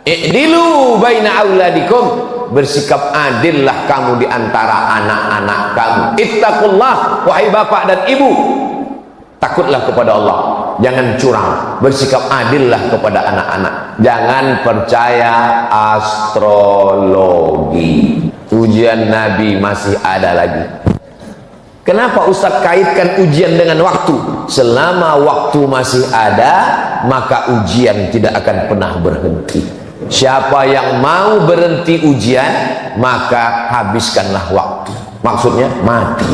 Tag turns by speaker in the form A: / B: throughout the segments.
A: I'dilu baina auladikum, bersikap adillah kamu di antara anak-anak kamu. Ittaqullah, wahai bapak dan ibu, takutlah kepada Allah, jangan curang, bersikap adillah kepada anak-anak, jangan percaya astrologi. Ujian Nabi masih ada lagi. Kenapa Ustaz kaitkan ujian dengan waktu? Selama waktu masih ada, maka ujian tidak akan pernah berhenti. Siapa yang mau berhenti ujian, maka habiskanlah waktu. Maksudnya mati.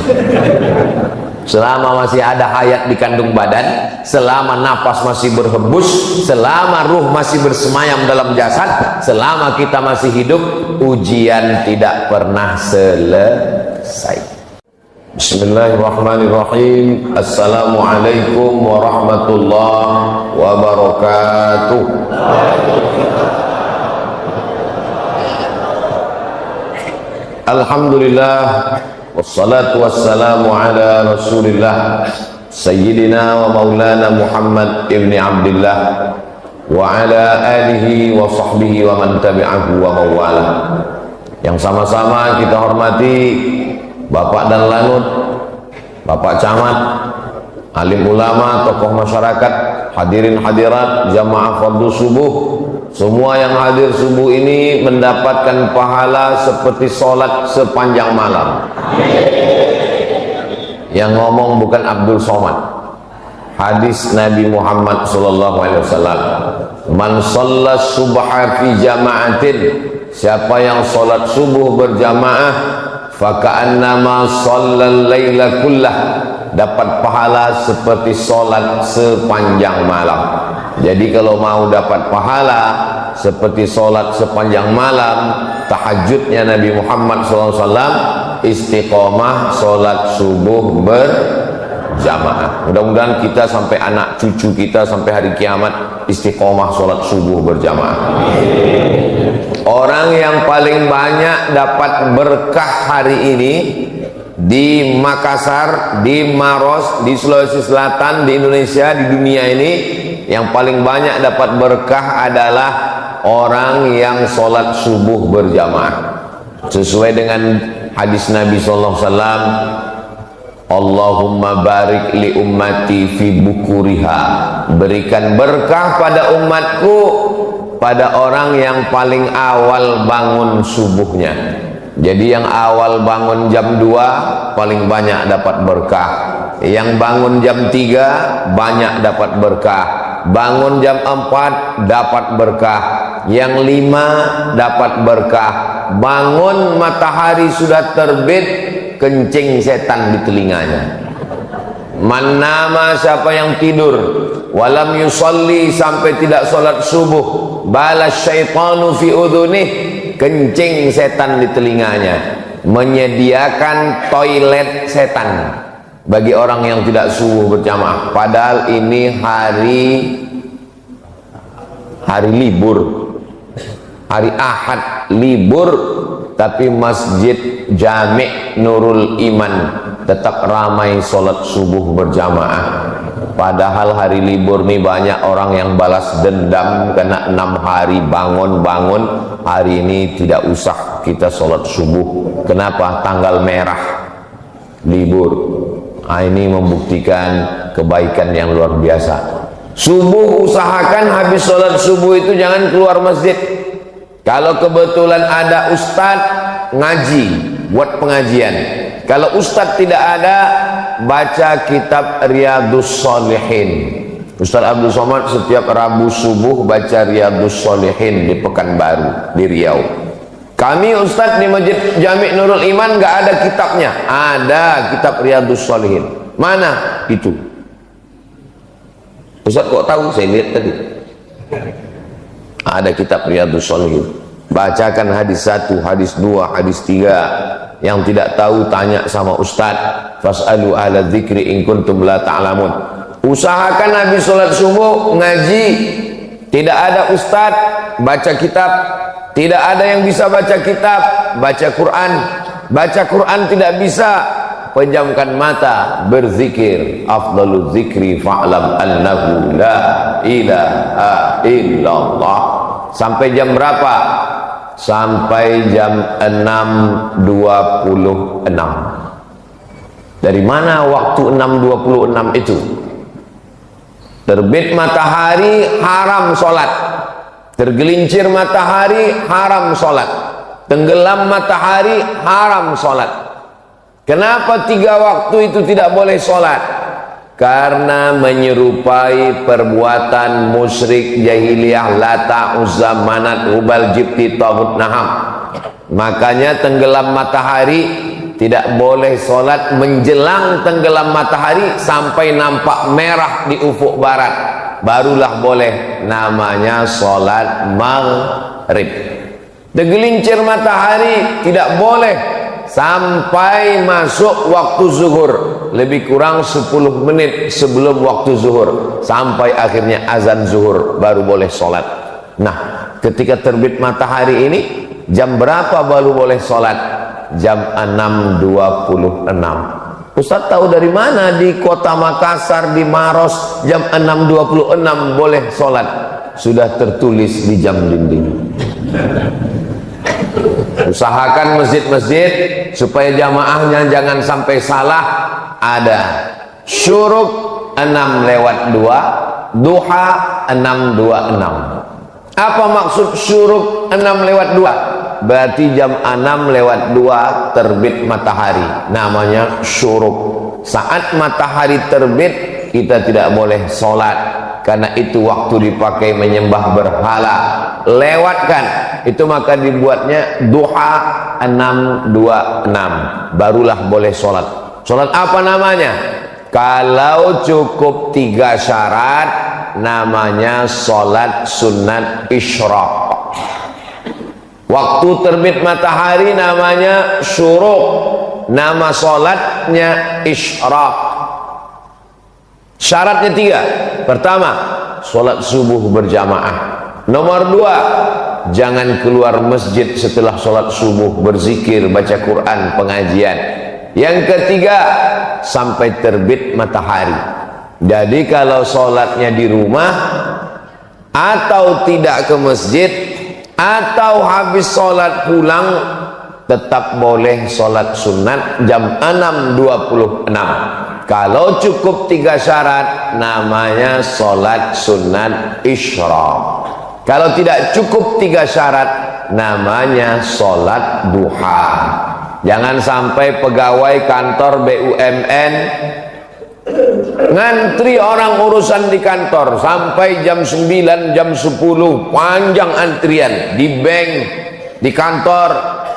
A: Selama masih ada hayat di kandung badan, selama napas masih berhembus, selama ruh masih bersemayam dalam jasad, selama kita masih hidup, ujian tidak pernah selesai. Bismillahirrahmanirrahim. Assalamualaikum warahmatullahi wabarakatuh. Alhamdulillah, wassalatu wassalamu ala rasulillah Sayyidina wa maulana Muhammad ibn Abdullah wa ala alihi wa sahbihi wa man tabi'ahu wa mawala. Yang sama-sama kita hormati Bapak dan Lanut, Bapak Camat, alim ulama, tokoh masyarakat, hadirin hadirat, jamaah fardu subuh. Semua yang hadir subuh ini mendapatkan pahala seperti sholat sepanjang malam. Yang ngomong bukan Abdul Somad. Hadis Nabi Muhammad SAW. Man shalla subha fi jama'atin, siapa yang sholat subuh berjamaah, faka'annama shallal laila kullah, dapat pahala seperti sholat sepanjang malam. Jadi kalau mau dapat pahala seperti sholat sepanjang malam, tahajudnya Nabi Muhammad SAW, istiqomah sholat subuh berjamaah. Mudah-mudahan kita sampai anak cucu kita sampai hari kiamat istiqomah sholat subuh berjamaah. Orang yang paling banyak dapat berkah hari ini di Makassar, di Maros, di Sulawesi Selatan, di Indonesia, di dunia ini, yang paling banyak dapat berkah adalah orang yang sholat subuh berjamaah. Sesuai dengan hadis Nabi SAW, Allahumma barik li ummati fi bukuriha, berikan berkah pada umatku pada orang yang paling awal bangun subuhnya. Jadi yang awal bangun jam 2 paling banyak dapat berkah, yang bangun jam 3 banyak dapat berkah, bangun jam 4 dapat berkah, yang 5 dapat berkah, bangun matahari sudah terbit kencing setan di telinganya. Man nama, siapa yang tidur walam yusalli, sampai tidak sholat subuh, balas syaitanu fi udhunih, kencing setan di telinganya. Menyediakan toilet setan bagi orang yang tidak subuh berjamaah. Padahal ini hari libur, hari Ahad libur, tapi Masjid Jami' Nurul Iman tetap ramai sholat subuh berjamaah. Padahal hari libur nih banyak orang yang balas dendam karena 6 hari bangun-bangun, hari ini tidak usah kita sholat subuh. Kenapa? Tanggal merah libur. Nah, ini membuktikan kebaikan yang luar biasa. Subuh usahakan habis sholat subuh itu jangan keluar masjid. Kalau kebetulan ada ustadz ngaji, buat pengajian. Kalau ustadz tidak ada, baca kitab Riyadhus Shalihin. Ustadz Abdul Somad setiap Rabu subuh baca Riyadhus Shalihin di Pekanbaru, di Riau. Kami ustadz di Masjid Jami' Nurul Iman nggak ada kitabnya. Ada kitab Riyadhus Shalihin. Mana itu? Ustadz kok tahu? Saya lihat tadi. Ada kitab Riyadhus Shalihin. Bacakan hadis 1, hadis 2, hadis 3. Yang tidak tahu tanya sama ustadz. Fas'alu ala dzikri in kuntum la ta'lamun. Usahakan habis sholat subuh ngaji. Tidak ada ustadz, baca kitab. Tidak ada yang bisa baca kitab, baca Quran. Baca Quran tidak bisa, pejamkan mata, berzikir. Afdalu dzikri fa'lam annahu la ilaha illallah. Sampai jam berapa? Sampai jam 6.26. Dari mana waktu 6.26 itu? Terbit matahari haram sholat, tergelincir matahari haram sholat, tenggelam matahari haram sholat. Kenapa 3 waktu itu tidak boleh sholat? Karena menyerupai perbuatan musyrik jahiliyah Lata, Uzza, Manat, Hubal, Jibti, Taghut, Naham. Makanya tenggelam matahari tidak boleh sholat menjelang tenggelam matahari sampai nampak merah di ufuk barat, barulah boleh, namanya sholat maghrib. Tergelincir matahari tidak boleh sampai masuk waktu zuhur, lebih kurang 10 menit sebelum waktu zuhur, sampai akhirnya azan zuhur baru boleh sholat. Nah, ketika terbit matahari ini jam berapa baru boleh sholat? Jam 6.26. Ustaz tahu dari mana di kota Makassar, di Maros jam 6.26 boleh sholat? Sudah tertulis di jam dinding. Usahakan masjid-masjid supaya jamaahnya jangan sampai salah. Ada syuruk 6:02, duha 6:26. Apa maksud syuruk 6:02? Berarti jam 6:02 terbit matahari, namanya syuruk. Saat matahari terbit kita tidak boleh sholat, karena itu waktu dipakai menyembah berhala. Lewatkan itu, maka dibuatnya duha 6:26, barulah boleh sholat. Sholat apa namanya? Kalau cukup 3 syarat, namanya sholat sunat isyraq. Waktu terbit matahari namanya syuruk, nama sholatnya isyraq. Syaratnya 3. Pertama, sholat subuh berjamaah. Nomor 2, jangan keluar masjid setelah sholat subuh, berzikir, baca Quran, pengajian. Yang ketiga, sampai terbit matahari. Jadi kalau sholatnya di rumah atau tidak ke masjid, atau habis sholat pulang, tetap boleh sholat sunat jam 6.26. Kalau cukup 3 syarat, namanya sholat sunat isyraq. Kalau tidak cukup 3 syarat, namanya sholat duha. Jangan sampai pegawai kantor BUMN ngantri orang urusan di kantor sampai jam 9, jam 10, panjang antrian di bank, di kantor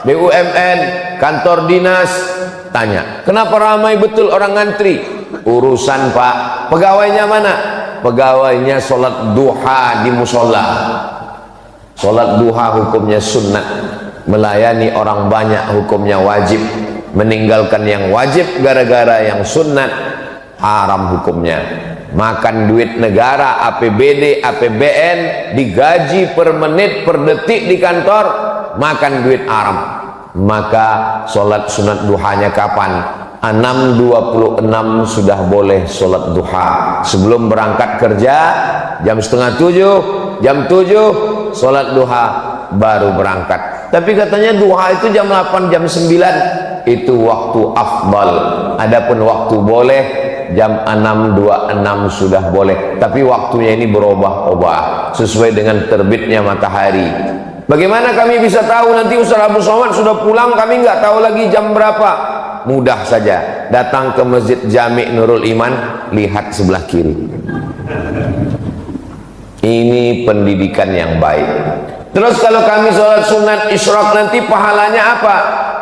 A: BUMN, kantor dinas. Tanya, kenapa ramai betul orang ngantri? Urusan Pak. Pegawainya mana? Pegawainya sholat duha di musola. Sholat duha hukumnya sunnah, melayani orang banyak hukumnya wajib, meninggalkan yang wajib gara-gara yang sunnah haram hukumnya. Makan duit negara, APBD, APBN, digaji per menit, per detik di kantor, makan duit haram. Maka sholat sunat duhanya kapan? 6.26 sudah boleh sholat duha. Sebelum berangkat kerja jam setengah 7, jam 7 sholat duha baru berangkat. Tapi katanya duha itu jam 8, jam 9 itu waktu afdal. Adapun waktu boleh jam 6.26 sudah boleh, tapi waktunya ini berubah-ubah sesuai dengan terbitnya matahari. Bagaimana kami bisa tahu nanti Ustaz Abu Somad sudah pulang, kami nggak tahu lagi jam berapa? Mudah saja, datang ke Masjid Jami' Nurul Iman, lihat sebelah kiri. Ini pendidikan yang baik. Terus kalau kami sholat sunat isyraq nanti pahalanya apa?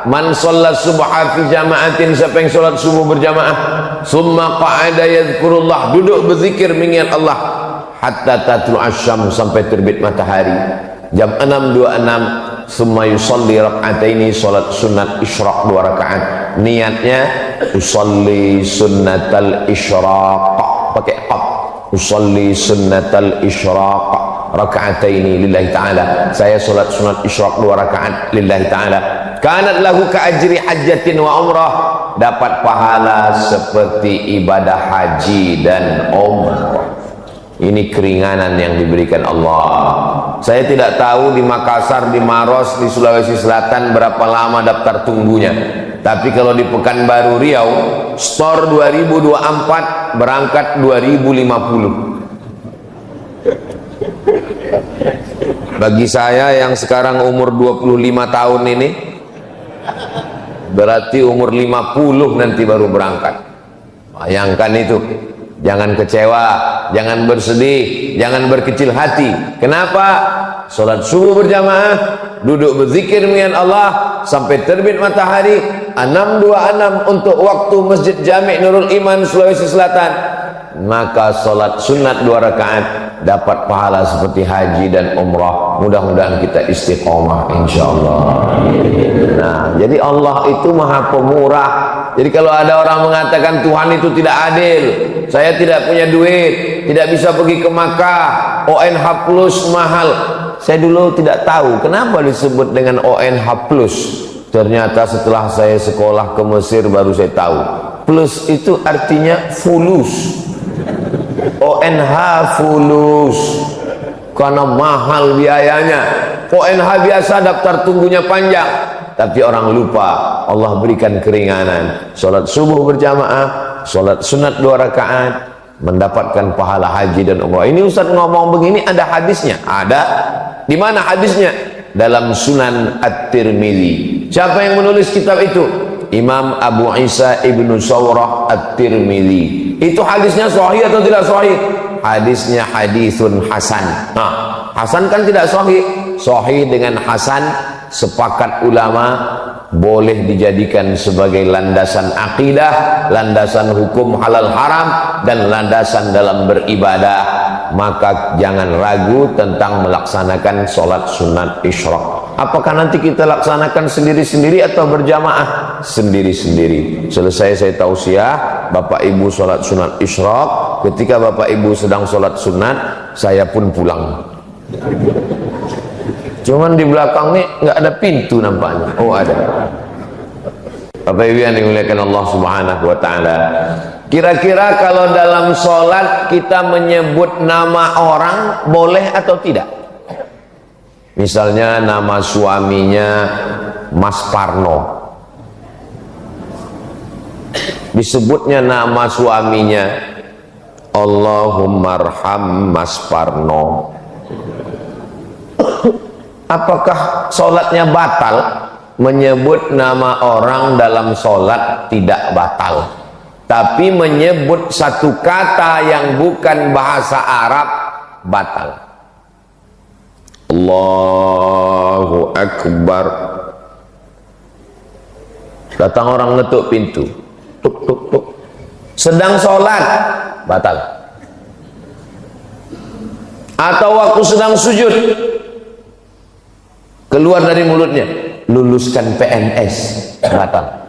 A: Man sholat subha fi jama'atin, siapa yang sholat subuh berjamaah, summa qa'ada yadhkurullah, duduk berzikir mengingat Allah, hatta tatlu asyam, sampai terbit matahari. Jam 6.26 summa yusalli rak'ataini, sholat sunat isyraq 2 rakaat. Niatnya usalli sunnatal isyraq, pakai qaf, usalli sunnatal isyraq rak'ataini lillahi ta'ala. Saya sholat sunat isyraq 2 rakaat lillahi ta'ala. Kanat lahu ka ajri hajjatin wa umrah, dapat pahala seperti ibadah haji dan umrah. Ini keringanan yang diberikan Allah. Saya tidak tahu di Makassar, di Maros, di Sulawesi Selatan berapa lama daftar tunggunya. Tapi kalau di Pekanbaru Riau, store 2024, berangkat 2050. Bagi saya yang sekarang umur 25 tahun ini, berarti umur 50 nanti baru berangkat. Bayangkan itu. Jangan kecewa, jangan bersedih, jangan berkecil hati. Kenapa? Salat subuh berjamaah, duduk berzikir dengan Allah sampai terbit matahari, 626 untuk waktu Masjid Jami' Nurul Iman Sulawesi Selatan. Maka salat sunat 2 rakaat dapat pahala seperti haji dan umrah. Mudah-mudahan kita istiqomah insyaallah. Nah, jadi Allah itu Maha Pemurah. Jadi kalau ada orang mengatakan Tuhan itu tidak adil, saya tidak punya duit, tidak bisa pergi ke Makkah, ONH plus mahal. Saya dulu tidak tahu kenapa disebut dengan ONH plus. Ternyata setelah saya sekolah ke Mesir baru saya tahu. Plus itu artinya fulus. ONH fulus. Karena mahal biayanya. ONH biasa daftar tunggunya panjang. Tapi orang lupa Allah berikan keringanan. Salat subuh berjamaah, salat sunat 2 rakaat, mendapatkan pahala haji dan umrah. Ini Ustaz ngomong begini ada hadisnya? Ada. Di mana hadisnya? Dalam Sunan At-Tirmidzi. Siapa yang menulis kitab itu? Imam Abu Isa Ibnu Sawrah At-Tirmidzi. Itu hadisnya sahih atau tidak sahih? Hadisnya hadisun hasan. Nah, hasan kan tidak sahih. Sahih dengan hasan sepakat ulama boleh dijadikan sebagai landasan akidah, landasan hukum halal haram, dan landasan dalam beribadah. Maka jangan ragu tentang melaksanakan sholat sunat isyraq. Apakah nanti kita laksanakan sendiri-sendiri atau berjamaah? Sendiri-sendiri. Selesai saya tausiah, Bapak Ibu sholat sunat isyraq. Ketika Bapak Ibu sedang sholat sunat, saya pun pulang. Cuman di belakang nih nggak ada pintu nampaknya. Oh ada. Bapak Ibu yang dimuliakan Allah Subhanahu wa taala. Kira-kira kalau dalam sholat kita menyebut nama orang boleh atau tidak? Misalnya nama suaminya Mas Parno. Disebutnya nama suaminya Allahumarham Mas Parno. Apakah sholatnya batal? Menyebut nama orang dalam sholat tidak batal. Tapi menyebut satu kata yang bukan bahasa Arab batal. Allahu Akbar. Datang orang ngetuk pintu. Tuk tuk tuk. Sedang sholat batal. Atau waktu sedang sujud, keluar dari mulutnya, luluskan PNS, batal.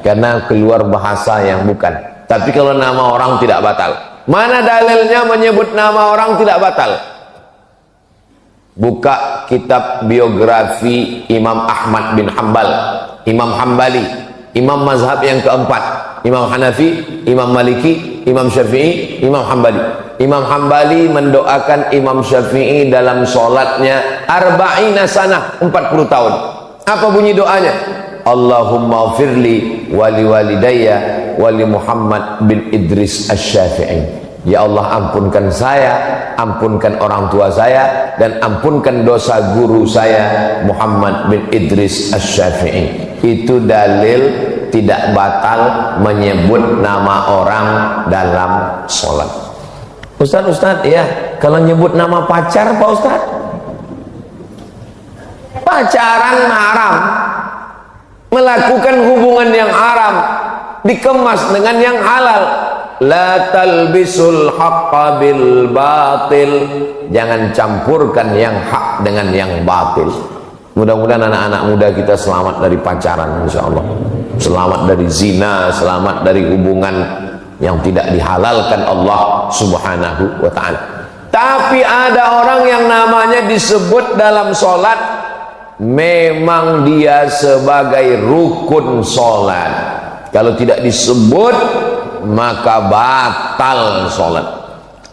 A: Karena keluar bahasa yang bukan. Tapi kalau nama orang tidak batal. Mana dalilnya menyebut nama orang tidak batal? Buka kitab biografi Imam Ahmad bin Hanbal, Imam Hambali, Imam mazhab yang keempat, Imam Hanafi, Imam Maliki, Imam Syafi'i, Imam Hambali. Imam Hambali mendoakan Imam Syafi'i dalam sholatnya arba'ina sanah, 40 tahun. Apa bunyi doanya? Allahumma firli wali walidayya wali Muhammad bin Idris Asy-Syafi'i. Ya Allah, ampunkan saya, ampunkan orang tua saya, dan ampunkan dosa guru saya Muhammad bin Idris Asy-Syafi'i. Itu dalil tidak batal menyebut nama orang dalam sholat. Ustaz, ya, kalau nyebut nama pacar Pak Ustaz, pacaran haram, melakukan hubungan yang haram dikemas dengan yang halal. La talbisul haqqa bil batil. Jangan campurkan yang hak dengan yang batil. Mudah-mudahan anak-anak muda kita selamat dari pacaran, insyaallah. Selamat dari zina, selamat dari hubungan yang tidak dihalalkan Allah Subhanahu wa ta'ala. Tapi ada orang yang namanya disebut dalam sholat, memang dia sebagai rukun sholat. Kalau tidak disebut, maka batal sholat.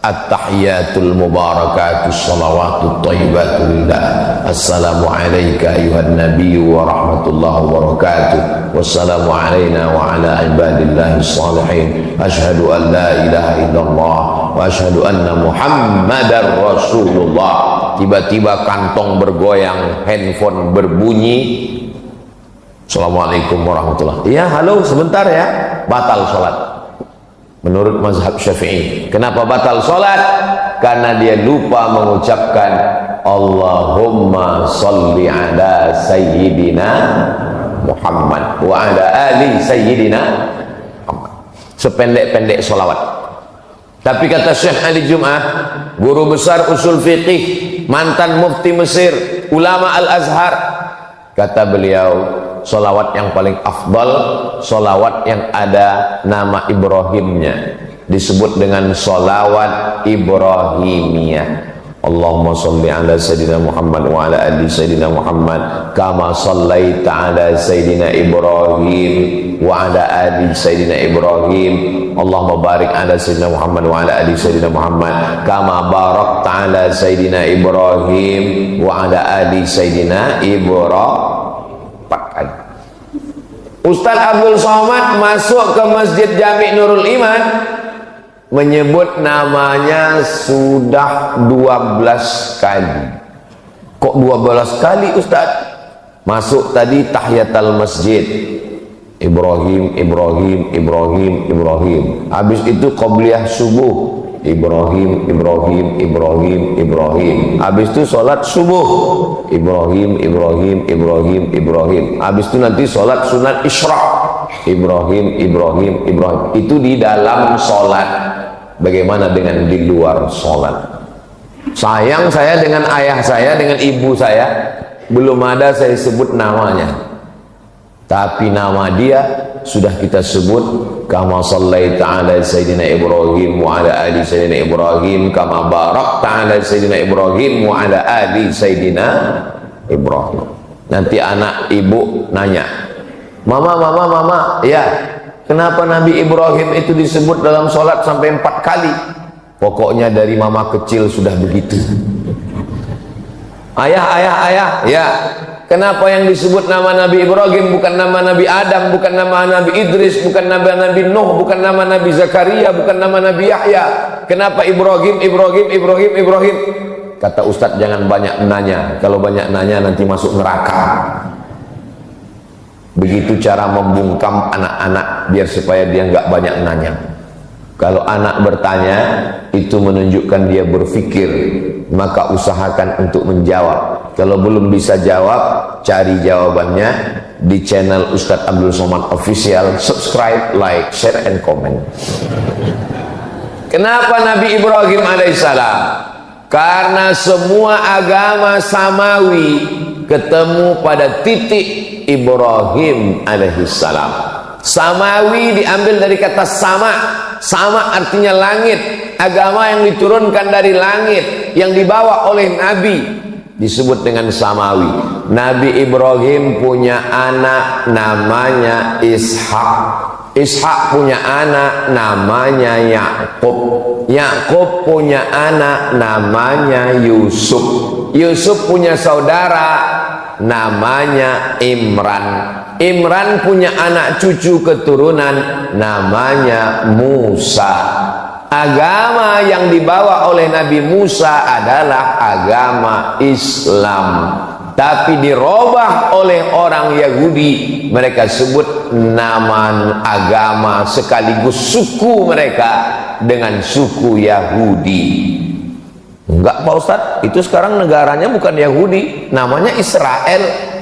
A: At-tahiyatul mubarakatus salawatut thayyibatu lillah. Assalamu alayka ayuhan nabiyyu wa rahmatullahi wa barakatuh. Wassalamu alayna wa ala ibadillahi salihin. Asyhadu an la ilaha illallah wa asyhadu anna muhammadar rasulullah. Tiba-tiba kantong bergoyang, handphone berbunyi. Assalamualaikum warahmatullahi. Ya, halo, sebentar ya. Batal sholat. Menurut mazhab Syafi'i. Kenapa batal sholat? Karena dia lupa mengucapkan Allahumma salli ala sayyidina Muhammad wa ala ali sayyidina Muhammad. Sependek-pendek sholawat. Tapi kata Syekh Ali Jum'ah, guru besar usul fiqih, mantan mufti Mesir, ulama Al-Azhar, kata beliau, sholawat yang paling afdal, sholawat yang ada nama Ibrahimnya, disebut dengan sholawat Ibrahimiyah. Allahumma salli ala sayyidina Muhammad wa ala ali sayyidina Muhammad kama sallaita ala sayyidina Ibrahim wa ala ali sayyidina Ibrahim. Allahumma barik ala sayyidina Muhammad wa ala ali sayyidina Muhammad kama barakta ala sayyidina Ibrahim wa ala ali sayyidina Ibrahim. Ustaz Abdul Somad masuk ke Masjid Jami' Nurul Iman, menyebut namanya sudah 12 kali. Kok 12 kali Ustaz? Masuk tadi tahiyatul masjid, Ibrahim, Ibrahim, Ibrahim, Ibrahim. Habis itu qabliyah subuh, Ibrahim, Ibrahim, Ibrahim, Ibrahim. Habis itu sholat subuh, Ibrahim, Ibrahim, Ibrahim, Ibrahim. Habis itu nanti sholat sunat Isra, Ibrahim, Ibrahim, Ibrahim. Itu di dalam sholat. Bagaimana dengan di luar sholat? Sayang saya dengan ayah saya, dengan ibu saya, belum ada saya sebut namanya. Tapi nama dia sudah kita sebut. Kama sallaita ala sayyidina Ibrahim wa ala ali sayyidina Ibrahim kama barakta ala sayyidina Ibrahim wa ala ali sayyidina Ibrahim. Nanti anak ibu nanya, mama, mama, mama, ya, kenapa Nabi Ibrahim itu disebut dalam sholat sampai 4 kali? Pokoknya dari mama kecil sudah begitu. Ayah, ayah, ayah, ya, kenapa yang disebut nama Nabi Ibrahim bukan nama Nabi Adam, bukan nama Nabi Idris, bukan nama Nabi Nuh, bukan nama Nabi Zakaria, bukan nama Nabi Yahya? Kenapa Ibrahim, Ibrahim, Ibrahim, Ibrahim? Kata Ustadz, jangan banyak nanya. Kalau banyak nanya nanti masuk neraka. Begitu cara membungkam anak-anak biar supaya dia nggak banyak nanya. Kalau anak bertanya, itu menunjukkan dia berpikir, maka usahakan untuk menjawab. Kalau belum bisa jawab, cari jawabannya di channel Ustadz Abdul Somad Official. Subscribe, like, share, and comment. Kenapa Nabi Ibrahim alaihissalam? Karena semua agama samawi ketemu pada titik Ibrahim alaihissalam. Samawi diambil dari kata sama. Sama artinya langit. Agama yang diturunkan dari langit, yang dibawa oleh Nabi, disebut dengan samawi. Nabi Ibrahim punya anak namanya Ishak. Ishak punya anak namanya Yakub. Yakub punya anak namanya Yusuf. Yusuf punya saudara namanya Imran. Imran punya anak cucu keturunan namanya Musa. Agama yang dibawa oleh Nabi Musa adalah agama Islam, tapi dirubah oleh orang Yahudi. Mereka sebut nama agama sekaligus suku mereka dengan suku Yahudi. Enggak Pak Ustadz, itu sekarang negaranya bukan Yahudi, namanya Israel.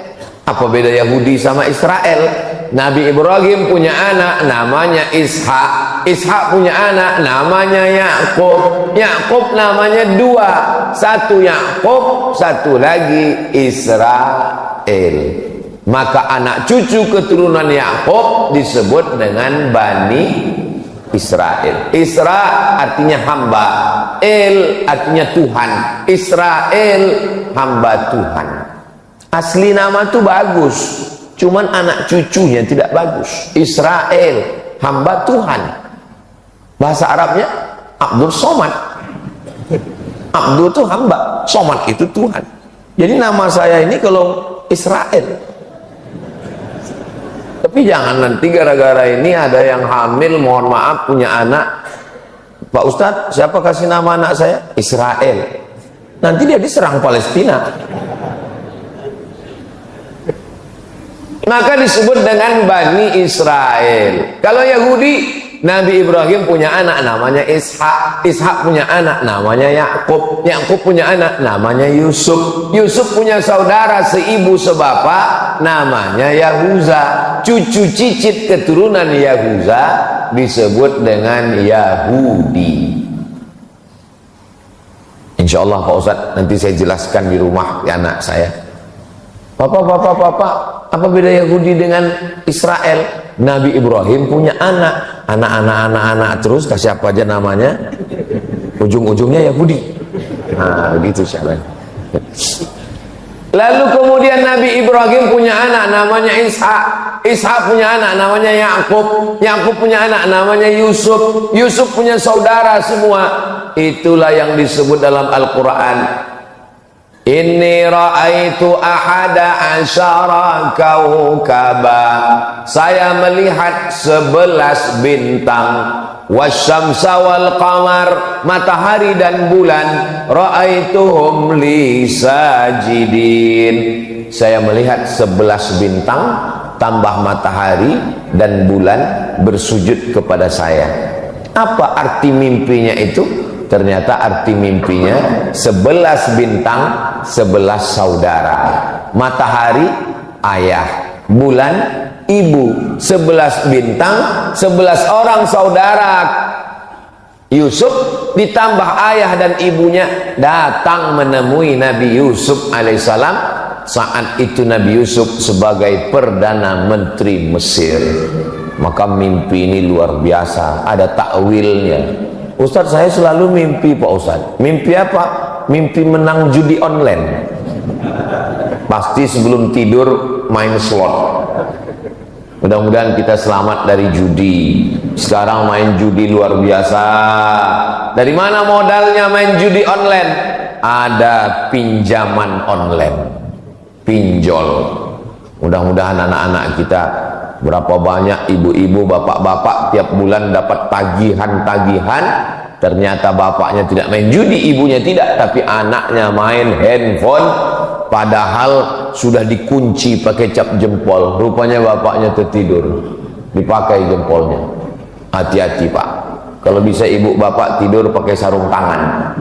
A: Apa beda Yahudi sama Israel? Nabi Ibrahim punya anak namanya Ishak. Ishak punya anak namanya Yakub. Yakub namanya 2. Satu Yakub, satu lagi Israel. Maka anak cucu keturunan Yakub disebut dengan Bani Israel. Isra artinya hamba, El artinya Tuhan. Israel hamba Tuhan. Asli nama itu bagus, cuman anak cucunya tidak bagus. Israel hamba Tuhan. Bahasa Arabnya Abdul Somad. Abdu itu hamba, Somad itu Tuhan. Jadi nama saya ini kalau Israel. Tapi jangan nanti gara-gara ini ada yang hamil, mohon maaf, punya anak, Pak Ustadz, siapa kasih nama anak saya? Israel. Nanti dia diserang Palestina. Maka disebut dengan Bani Israel. Kalau Yahudi, Nabi Ibrahim punya anak namanya Ishak, Ishak punya anak namanya Yakub, Yakub punya anak namanya Yusuf, Yusuf punya saudara seibu sebapak namanya Yahuza. Cucu cicit keturunan Yahuza disebut dengan Yahudi. Insya Allah Pak Ustadz, nanti saya jelaskan di rumah ya anak saya. Papa, apa beda Yahudi dengan Israel? Nabi Ibrahim punya anak terus kasih apa aja namanya, ujung-ujungnya Yahudi. Nah, begitu syaranya. Lalu kemudian Nabi Ibrahim punya anak namanya Ishak, Ishak punya anak namanya Yakub, Yakub punya anak namanya Yusuf, Yusuf punya saudara semua. Itulah yang disebut dalam Al-Quran, inni ra'aitu ahada asyara kaukaba, saya melihat 11 bintang, wasyamsa wal qamar, matahari dan bulan, ra'aituhum li sajidin, saya melihat 11 bintang tambah matahari dan bulan bersujud kepada saya. Apa arti mimpinya itu? Ternyata arti mimpinya 11 bintang 11 saudara, matahari ayah, bulan ibu, 11 bintang 11 orang saudara. Yusuf ditambah ayah dan ibunya datang menemui Nabi Yusuf alaihissalam. Saat itu Nabi Yusuf sebagai Perdana Menteri Mesir. Maka mimpi ini luar biasa, ada takwilnya. Ustadz, saya selalu mimpi Pak Ustadz. Mimpi apa? Mimpi menang judi online. Pasti sebelum tidur main slot. Mudah-mudahan kita selamat dari judi. Sekarang main judi luar biasa. Dari mana modalnya main judi online? Ada pinjaman online, pinjol. Mudah-mudahan anak-anak kita, berapa banyak ibu-ibu, bapak-bapak tiap bulan dapat tagihan-tagihan, ternyata bapaknya tidak main judi, ibunya tidak, tapi anaknya main handphone, padahal sudah dikunci pakai cap jempol. Rupanya bapaknya tertidur, dipakai jempolnya. Hati-hati Pak, kalau bisa ibu bapak tidur pakai sarung tangan.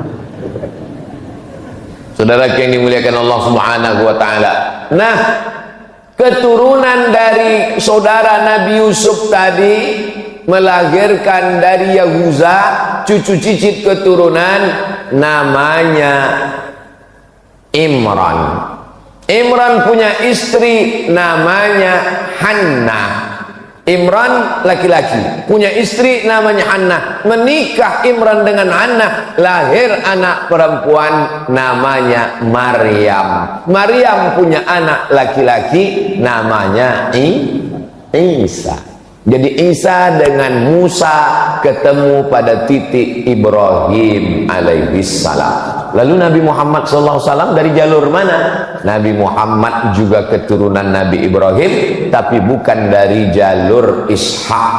A: Saudara yang dimuliakan Allah Subhanahu wa taala. Nah, keturunan dari saudara Nabi Yusuf tadi melahirkan dari Yahuza, cucu cicit keturunan namanya Imran. Imran punya istri namanya Hannah. Imran laki-laki, punya istri namanya Hannah. Menikah Imran dengan Hannah, lahir anak perempuan namanya Maryam. Maryam punya anak laki-laki namanya Isa. Jadi Isa dengan Musa ketemu pada titik Ibrahim alaihissalam. Lalu Nabi Muhammad SAW dari jalur mana? Nabi Muhammad juga keturunan Nabi Ibrahim, tapi bukan dari jalur Ishak,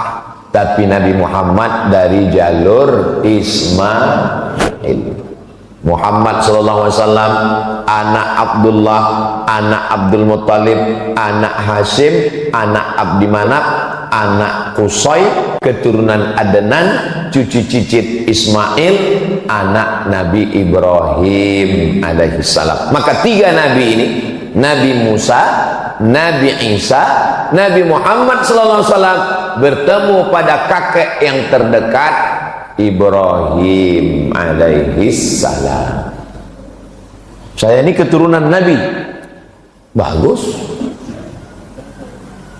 A: tapi Nabi Muhammad dari jalur Ismail. Muhammad SAW anak Abdullah, anak Abdul Muttalib, anak Hashim, anak Abdi Manaf, anak Qusay, keturunan Adnan, cucu cicit Ismail, anak Nabi Ibrahim alaihissalam. Maka 3 nabi ini, Nabi Musa, Nabi Isa, Nabi Muhammad SAW bertemu pada kakek yang terdekat, Ibrahim alaihissalam. Saya ini keturunan Nabi. Bagus.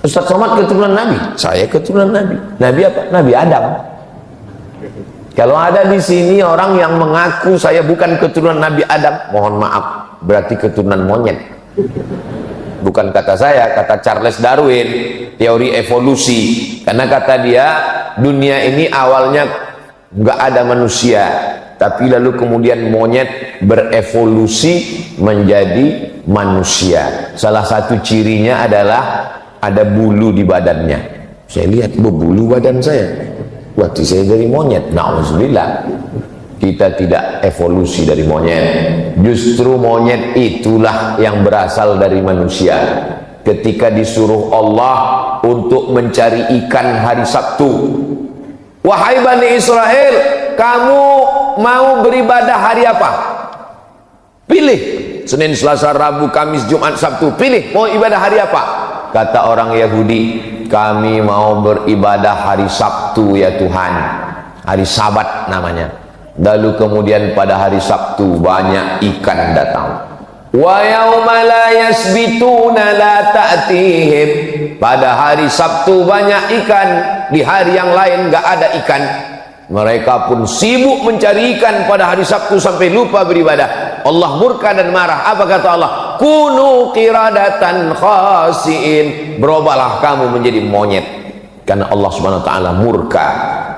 A: Ustaz Somad keturunan Nabi. Saya keturunan Nabi. Nabi apa? Nabi Adam. Kalau ada di sini orang yang mengaku saya bukan keturunan Nabi Adam, mohon maaf, berarti keturunan monyet. Bukan kata saya, kata Charles Darwin, teori evolusi. Karena kata dia, dunia ini awalnya nggak ada manusia, tapi lalu kemudian monyet berevolusi menjadi manusia. Salah satu cirinya adalah ada bulu di badannya. Saya lihat berbulu badan saya, waktu saya dari monyet. Na'udzubillah, kita tidak evolusi dari monyet. Justru monyet itulah yang berasal dari manusia. Ketika disuruh Allah untuk mencari ikan hari Sabtu, wahai Bani Israel, kamu mau beribadah hari apa? Pilih, Senin, Selasa, Rabu, Kamis, Jumat, Sabtu. Pilih, mau ibadah hari apa? Kata orang Yahudi, kami mau beribadah hari Sabtu ya Tuhan. Hari Sabat namanya. Lalu kemudian pada hari Sabtu banyak ikan datang. Wa yauma la yasbituna la ta'tihim. Pada hari Sabtu banyak ikan, di hari yang lain enggak ada ikan. Mereka pun sibuk mencari ikan pada hari Sabtu sampai lupa beribadah. Allah murka dan marah. Apa kata Allah? Kunu qiradatan khasiin. Berubahlah kamu menjadi monyet. Karena Allah Subhanahu wa taala murka.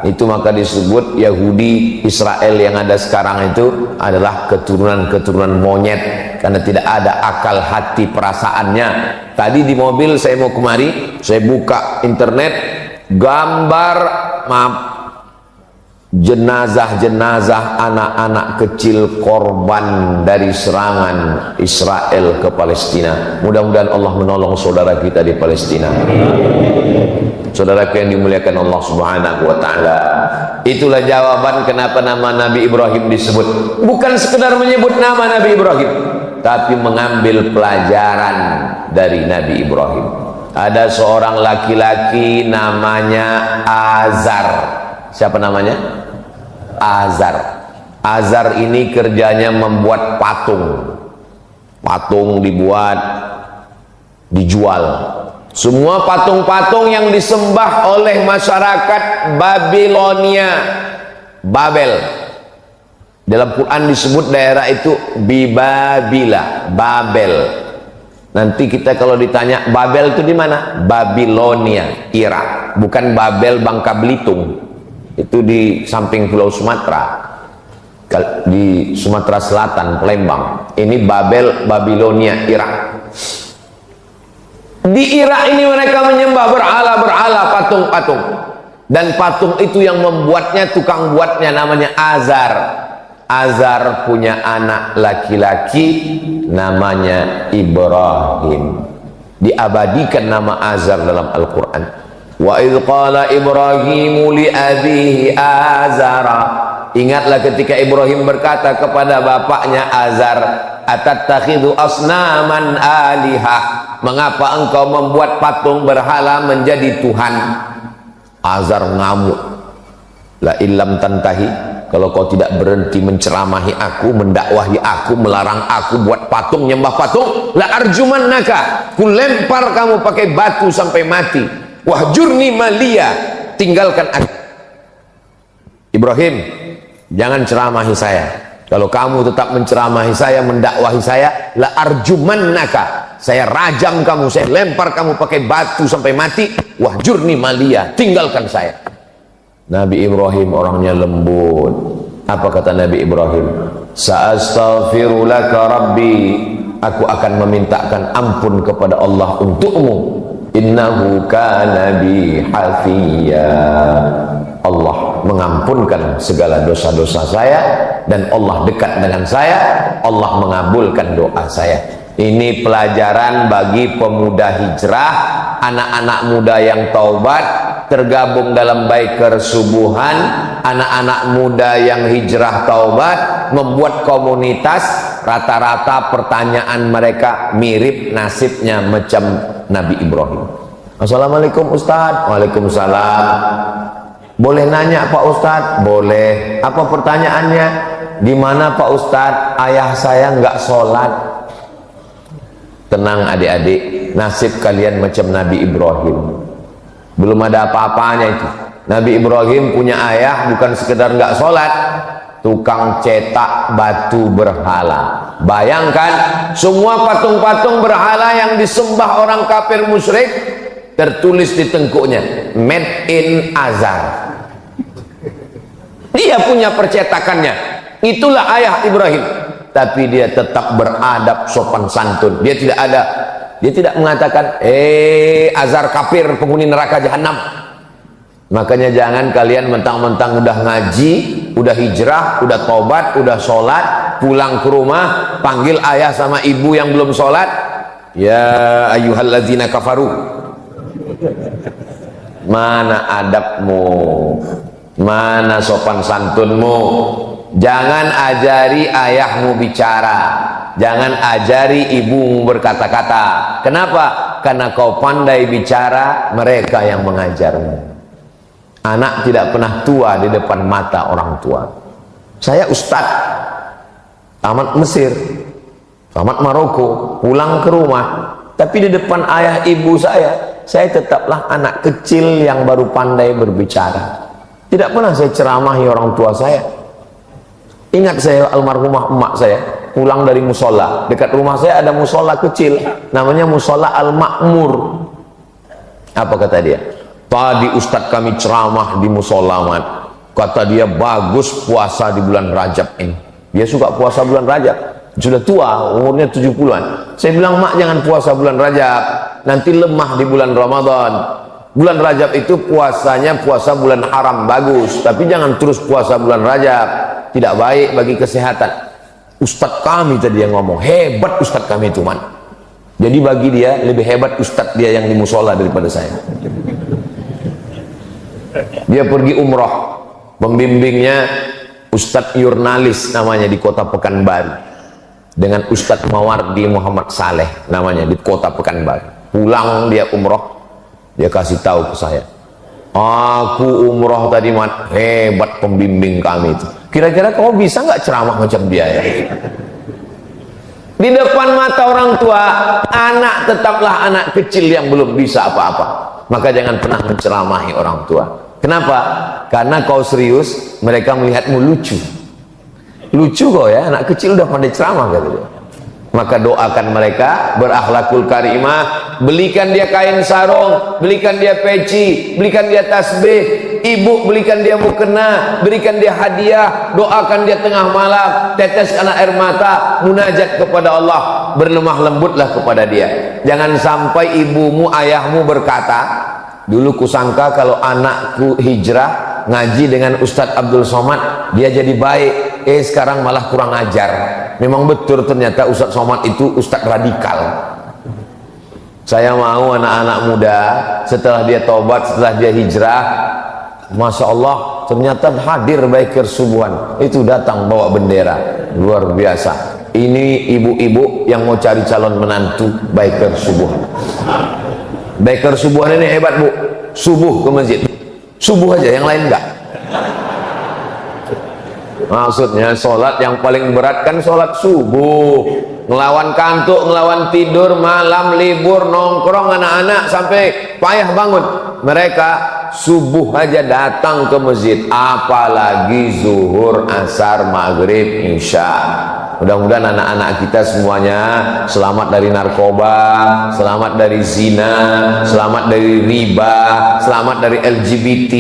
A: Itu maka disebut Yahudi Israel yang ada sekarang itu adalah keturunan-keturunan monyet, karena tidak ada akal hati perasaannya. Tadi di mobil saya mau kemari, saya buka internet, gambar jenazah-jenazah anak-anak kecil korban dari serangan Israel ke Palestina. Mudah-mudahan Allah menolong saudara kita di Palestina. Saudaraku yang dimuliakan Allah Subhanahu wa taala. Itulah jawaban kenapa nama Nabi Ibrahim disebut. Bukan sekedar menyebut nama Nabi Ibrahim, tapi mengambil pelajaran dari Nabi Ibrahim. Ada seorang laki-laki namanya Azar. Siapa namanya? Azar. Azar ini kerjanya membuat patung. Patung dibuat, dijual. Semua patung-patung yang disembah oleh masyarakat Babilonia, Babel. Dalam Quran disebut daerah itu Bibabila, Babel. Nanti kita kalau ditanya Babel itu di mana? Babilonia, Irak. Bukan Babel Bangka Belitung. Itu di samping Pulau Sumatera. Di Sumatera Selatan, Palembang. Ini Babel, Babilonia, Irak. Di Irak ini mereka menyembah berhala-berhala, patung-patung. Dan patung itu yang membuatnya, tukang buatnya namanya Azar. Azar punya anak laki-laki namanya Ibrahim. Diabadikan nama Azar dalam Al-Quran. Wa idh qala Ibrahimu li abihi Azara. Ingatlah ketika Ibrahim berkata kepada bapaknya Azar, atattakhidhu asnaman alihah. Mengapa engkau membuat patung berhala menjadi Tuhan? Azar ngamuk. La illam tantahi, kalau kau tidak berhenti menceramahi aku, mendakwahi aku, melarang aku buat patung, nyembah patung, la arjumannaka, ku lempar kamu pakai batu sampai mati. Wahjurni malia, tinggalkan aku. Ibrahim, jangan ceramahi saya. Kalau kamu tetap menceramahi saya, mendakwahi saya, la arjumannaka, saya rajam kamu, saya lempar kamu pakai batu sampai mati. Wahjurni malia, tinggalkan saya. Nabi Ibrahim orangnya lembut. Apa kata Nabi Ibrahim? Sa'astaghfiru laka rabbi, aku akan memintakan ampun kepada Allah untukmu. Innahu kana bi hafiya. Allah mengampunkan segala dosa-dosa saya, dan Allah dekat dengan saya. Allah mengabulkan doa saya. Ini pelajaran bagi pemuda hijrah, anak-anak muda yang taubat, tergabung dalam biker subuhan, anak-anak muda yang hijrah taubat, membuat komunitas. Rata-rata pertanyaan mereka mirip nasibnya macam Nabi Ibrahim. Assalamualaikum Ustadz. Waalaikumsalam. Boleh nanya Pak Ustadz? Boleh. Apa pertanyaannya? Gimana Pak Ustadz, ayah saya nggak sholat? Tenang adik-adik, nasib kalian macam Nabi Ibrahim. Belum ada apa-apanya itu. Nabi Ibrahim punya ayah bukan sekedar nggak sholat, tukang cetak batu berhala. Bayangkan, semua patung-patung berhala yang disembah orang kafir musyrik, tertulis di tengkuknya made in Azar. Dia punya percetakannya. Itulah ayah Ibrahim. Tapi dia tetap beradab, sopan santun. Dia tidak mengatakan, Azar kafir, penghuni neraka jahanam. Makanya jangan kalian mentang-mentang udah ngaji, udah hijrah, udah tobat, udah sholat, pulang ke rumah, panggil ayah sama ibu yang belum sholat, ya ayyuhalladzina kafaru. Mana adabmu? Mana sopan santunmu? Jangan ajari ayahmu bicara, jangan ajari ibumu berkata-kata. Kenapa? Karena kau pandai bicara, mereka yang mengajarmu. Anak tidak pernah tua di depan mata orang tua. Saya ustadz tamat Mesir, tamat Maroko, pulang ke rumah, tapi di depan ayah ibu saya tetaplah anak kecil yang baru pandai berbicara. Tidak pernah saya ceramahi orang tua saya. Ingat saya almarhumah emak saya pulang dari musola, dekat rumah saya ada musola kecil namanya musola Al-Makmur. Apa kata dia? Tadi ustadz kami ceramah di musola, Mat. Kata dia bagus puasa di bulan Rajab ini. Dia suka puasa bulan Rajab. Sudah tua, umurnya 70-an. Saya bilang, Mak, jangan puasa bulan Rajab, nanti lemah di bulan Ramadan. Bulan Rajab itu puasanya puasa bulan haram, bagus, tapi jangan terus puasa bulan Rajab, tidak baik bagi kesehatan. Ustadz kami tadi yang ngomong, hebat ustadz kami itu, Man. Jadi bagi dia lebih hebat ustadz dia yang di musola daripada saya. Dia pergi umroh, pembimbingnya Ustadz Yurnalis namanya di kota Pekanbaru, dengan Ustadz Mawardi Muhammad Saleh namanya di kota Pekanbaru. Pulang dia umroh, dia kasih tahu ke saya, aku umroh tadi, Mat, hebat pembimbing kami itu. Kira-kira kau bisa nggak ceramah macam dia ya? Di depan mata orang tua, anak tetaplah anak kecil yang belum bisa apa-apa. Maka jangan pernah menceramahi orang tua. Kenapa? Karena kau serius, mereka melihatmu lucu. Lucu kau ya, anak kecil udah pandai ceramah kata dia. Maka doakan mereka berakhlakul karimah, belikan dia kain sarung, belikan dia peci, belikan dia tasbih, ibu belikan dia mukena, berikan dia hadiah, doakan dia tengah malam, teteskan air mata, munajat kepada Allah, berlemah lembutlah kepada dia. Jangan sampai ibumu, ayahmu berkata, dulu kusangka kalau anakku hijrah ngaji dengan Ustadz Abdul Somad dia jadi baik, sekarang malah kurang ajar. Memang betul ternyata Ustadz Somad itu Ustadz radikal. Saya mau anak-anak muda setelah dia tobat, setelah dia hijrah, Masya Allah, ternyata hadir Biker Subuhan itu datang bawa bendera, luar biasa. Ini ibu-ibu yang mau cari calon menantu Biker Subuhan. Biker Subuhan ini hebat, Bu. Subuh ke masjid, subuh aja, yang lain enggak. Maksudnya sholat yang paling berat kan sholat subuh, ngelawan kantuk, ngelawan tidur, malam libur, nongkrong anak-anak sampai payah bangun. Mereka subuh aja datang ke masjid, apalagi zuhur, asar, maghrib, isya. Mudah-mudahan anak-anak kita semuanya selamat dari narkoba, selamat dari zina, selamat dari riba, selamat dari LGBT,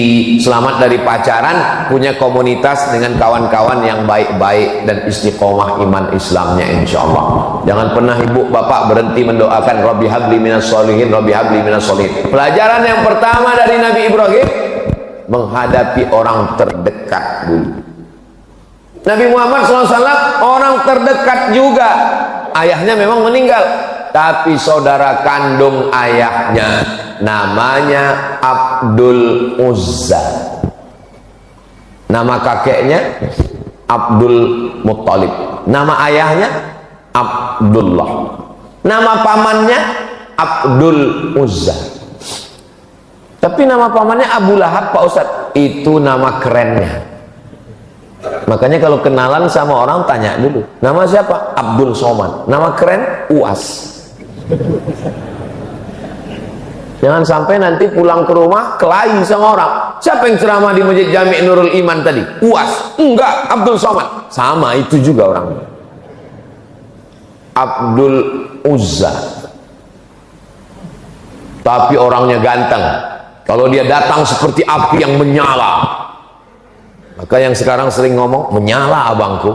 A: selamat dari pacaran, punya komunitas dengan kawan-kawan yang baik-baik dan istiqomah iman Islamnya insyaallah. Jangan pernah ibu bapak berhenti mendoakan Rabbi habli minas sholihin, Rabbi habli minas sholihin. Pelajaran yang pertama dari Nabi Ibrahim, menghadapi orang terdekat dulu. Nabi Muhammad SAW orang terdekat juga. Ayahnya memang meninggal, tapi saudara kandung ayahnya namanya Abdul Uzza, nama kakeknya Abdul Muttalib, nama ayahnya Abdullah, nama pamannya Abdul Uzza. Tapi nama pamannya Abu Lahab, Pak Ustadz, itu nama kerennya. Makanya kalau kenalan sama orang tanya dulu, nama siapa? Abdul Somad. Nama keren Uas. Jangan sampai nanti pulang ke rumah kelahi sama orang. Siapa yang ceramah di Masjid Jami' Nurul Iman tadi? Uas. Enggak, Abdul Somad. Sama itu juga orangnya. Abdul Uzza. Tapi orangnya ganteng. Kalau dia datang seperti api yang menyala. Maka yang sekarang sering ngomong, menyala abangku,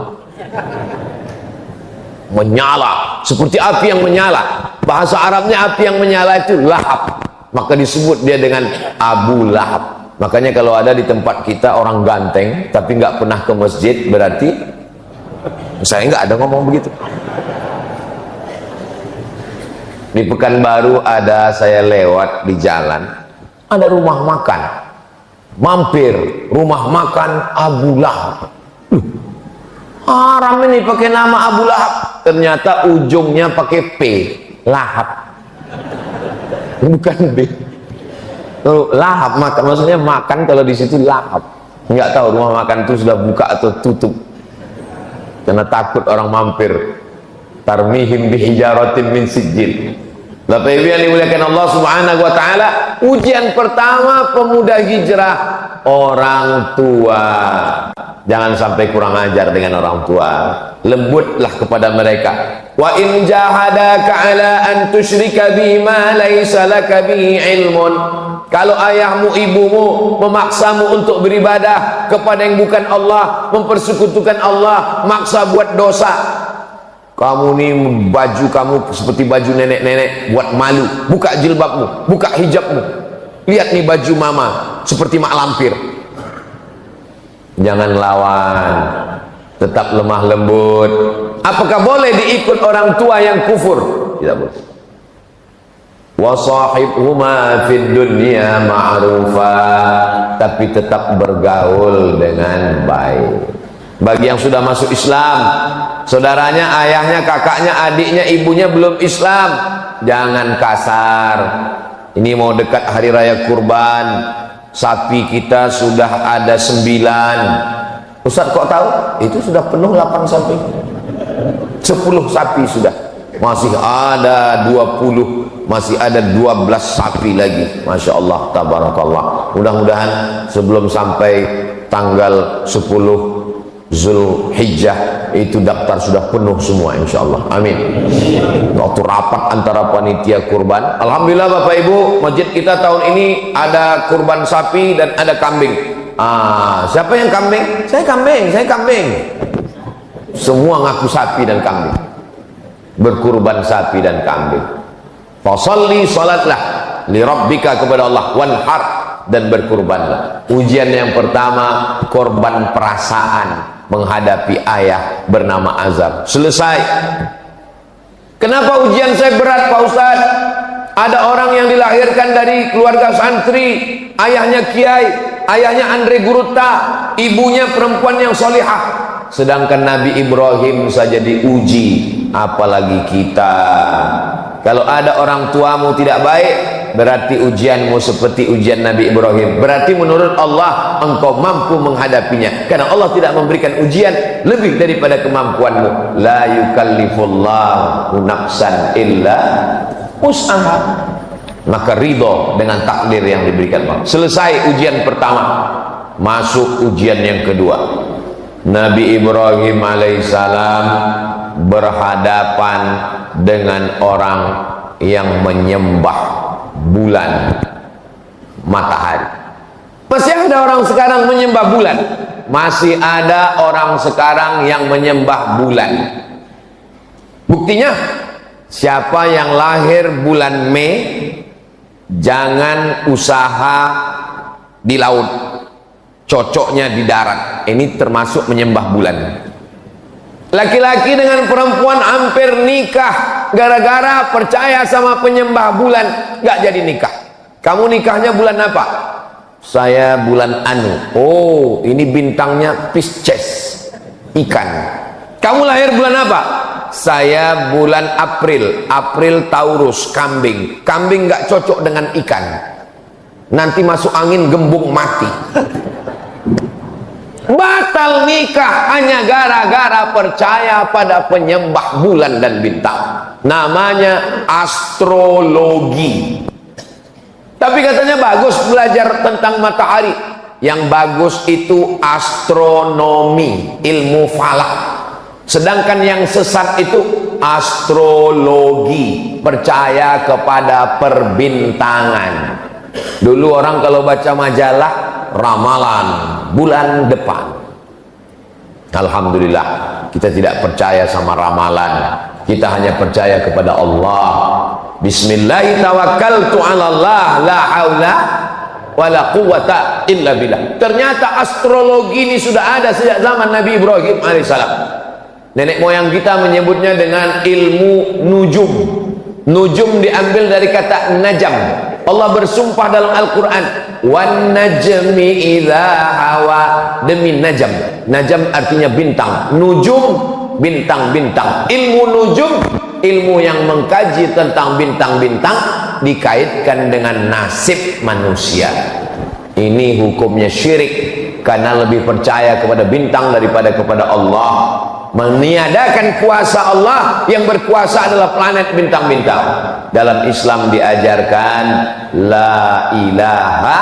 A: menyala seperti api yang menyala. Bahasa Arabnya api yang menyala itu lahab, maka disebut dia dengan Abu Lahab. Makanya kalau ada di tempat kita orang ganteng tapi nggak pernah ke masjid, berarti saya nggak ada ngomong begitu. Di Pekanbaru ada, saya lewat di jalan, ada rumah makan, mampir rumah makan Abu Lahab. Haram ini pakai nama Abu Lahab, ternyata ujungnya pakai P, lahap, bukan B. Lahap makan, maksudnya makan, kalau di situ lahap. Nggak tahu rumah makan itu sudah buka atau tutup, karena takut orang mampir. Tarmihim bihijaratin min sijil. Bapak Ibu yang dimuliakan Allah Subhanahu wa taala, ujian pertama pemuda hijrah, orang tua. Jangan sampai kurang ajar dengan orang tua. Lembutlah kepada mereka. Wa in jahadaka ala an tusyrika bima laysa laka bihi ilmun. Kalau ayahmu ibumu memaksamu untuk beribadah kepada yang bukan Allah, mempersekutukan Allah, maksa buat dosa, kamu nih baju kamu seperti baju nenek-nenek, buat malu, buka jilbabmu, buka hijabmu, lihat nih baju mama seperti mak lampir. Jangan lawan, tetap lemah lembut. Apakah boleh diikut orang tua yang kufur? Tidak boleh. Wa sahibhuma fid dunya ma'rufa, tapi tetap bergaul dengan baik. Bagi yang sudah masuk Islam, saudaranya, ayahnya, kakaknya, adiknya, ibunya belum Islam, jangan kasar. Ini mau dekat hari raya kurban, sapi kita sudah ada 9. Ustaz kok tahu? Itu sudah penuh 8 sapi, 10 sapi sudah, masih ada 20, masih ada 12 sapi lagi. Masya Allah, tabarakallah. Mudah-mudahan sebelum sampai tanggal 10 Zulhijjah itu daftar sudah penuh semua, insya Allah. Amin. Waktu rapat antara panitia kurban, alhamdulillah Bapak Ibu, masjid kita tahun ini ada kurban sapi dan ada kambing. Siapa yang kambing? Saya kambing, saya kambing. Semua ngaku sapi dan kambing, berkurban sapi dan kambing. Fasalli, salatlah li rabbika, kepada Allah, wanhar, dan berkurbanlah. Ujian yang pertama, korban perasaan menghadapi ayah bernama Azab. Selesai. Kenapa ujian saya berat Pak Ustaz? Ada orang yang dilahirkan dari keluarga santri, ayahnya kiai, ayahnya Andre Guruta, ibunya perempuan yang solihah. Sedangkan Nabi Ibrahim saja diuji, apalagi kita. Kalau ada orang tuamu tidak baik, berarti ujianmu seperti ujian Nabi Ibrahim. Berarti menurut Allah engkau mampu menghadapinya, karena Allah tidak memberikan ujian lebih daripada kemampuanmu. La yukallifullahu nafsan illa wus'aha. Maka ridho dengan takdir yang diberikan Allah. Selesai ujian pertama, masuk ujian yang kedua. Nabi Ibrahim alaihissalam berhadapan dengan orang yang menyembah bulan, matahari. Masih ada orang sekarang menyembah bulan. Masih ada orang sekarang yang menyembah bulan. Buktinya, siapa yang lahir bulan Mei, jangan usaha di laut, cocoknya di darat. Ini termasuk menyembah bulan. Laki-laki dengan perempuan hampir nikah gara-gara percaya sama penyembah bulan, nggak jadi nikah. Kamu nikahnya bulan apa? Saya bulan Anu. Oh, ini bintangnya Pisces, ikan. Kamu lahir bulan apa? Saya bulan April. April Taurus, kambing. Kambing nggak cocok dengan ikan. Nanti masuk angin gembung mati. Batal nikah hanya gara-gara percaya pada penyembah bulan dan bintang. Namanya astrologi. Tapi katanya bagus belajar tentang matahari. Yang bagus itu astronomi, ilmu falak. Sedangkan yang sesat itu astrologi, percaya kepada perbintangan. Dulu orang kalau baca majalah, ramalan, bulan depan. Alhamdulillah, kita tidak percaya sama ramalan, kita hanya percaya kepada Allah. Bismillah tawakkaltu 'ala Allah, la haula wala quwwata illa billah. Ternyata astrologi ini sudah ada sejak zaman Nabi Ibrahim alaihissalam. Nenek moyang kita menyebutnya dengan ilmu nujum. Nujum diambil dari kata najam. Allah bersumpah dalam Al-Quran, wan najmi idza hawa, demi najam. Najam artinya bintang, nujum bintang-bintang. Ilmu nujum, ilmu yang mengkaji tentang bintang-bintang, dikaitkan dengan nasib manusia. Ini hukumnya syirik, karena lebih percaya kepada bintang daripada kepada Allah. Meniadakan kuasa Allah, yang berkuasa adalah planet bintang-bintang. Dalam Islam diajarkan la ilaha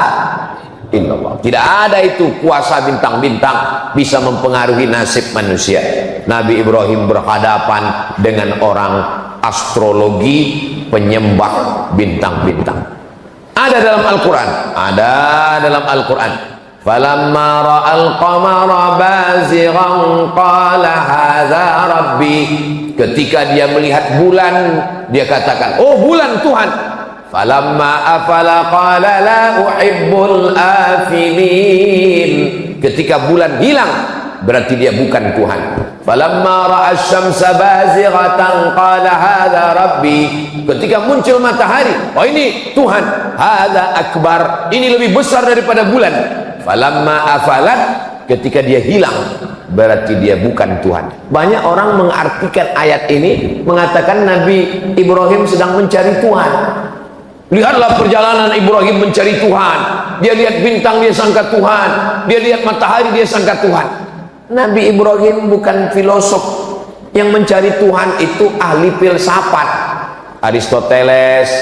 A: illallah. Tidak ada itu kuasa bintang-bintang bisa mempengaruhi nasib manusia. Nabi Ibrahim berhadapan dengan orang astrologi, penyembah bintang-bintang. Ada dalam Al-Quran, ada dalam Al-Quran. Falamma ra'al qamara bazighan qala hadza rabbi. Ketika dia melihat bulan, dia katakan, oh bulan Tuhan. Falamma afala qala la uhibbul afilin. Ketika bulan hilang, berarti dia bukan Tuhan. Falamma ra'a asy-syamsa bazighatan qala hadza rabbi. Ketika muncul matahari, oh ini Tuhan. Hadza akbar, ini lebih besar daripada bulan. Falamma afalat, ketika dia hilang, berarti dia bukan Tuhan. Banyak orang mengartikan ayat ini, mengatakan Nabi Ibrahim sedang mencari Tuhan. Lihatlah perjalanan Ibrahim mencari Tuhan. Dia lihat bintang, dia sangka Tuhan. Dia lihat matahari, dia sangka Tuhan. Nabi Ibrahim bukan filosof. Yang mencari Tuhan itu ahli filsafat. Aristoteles,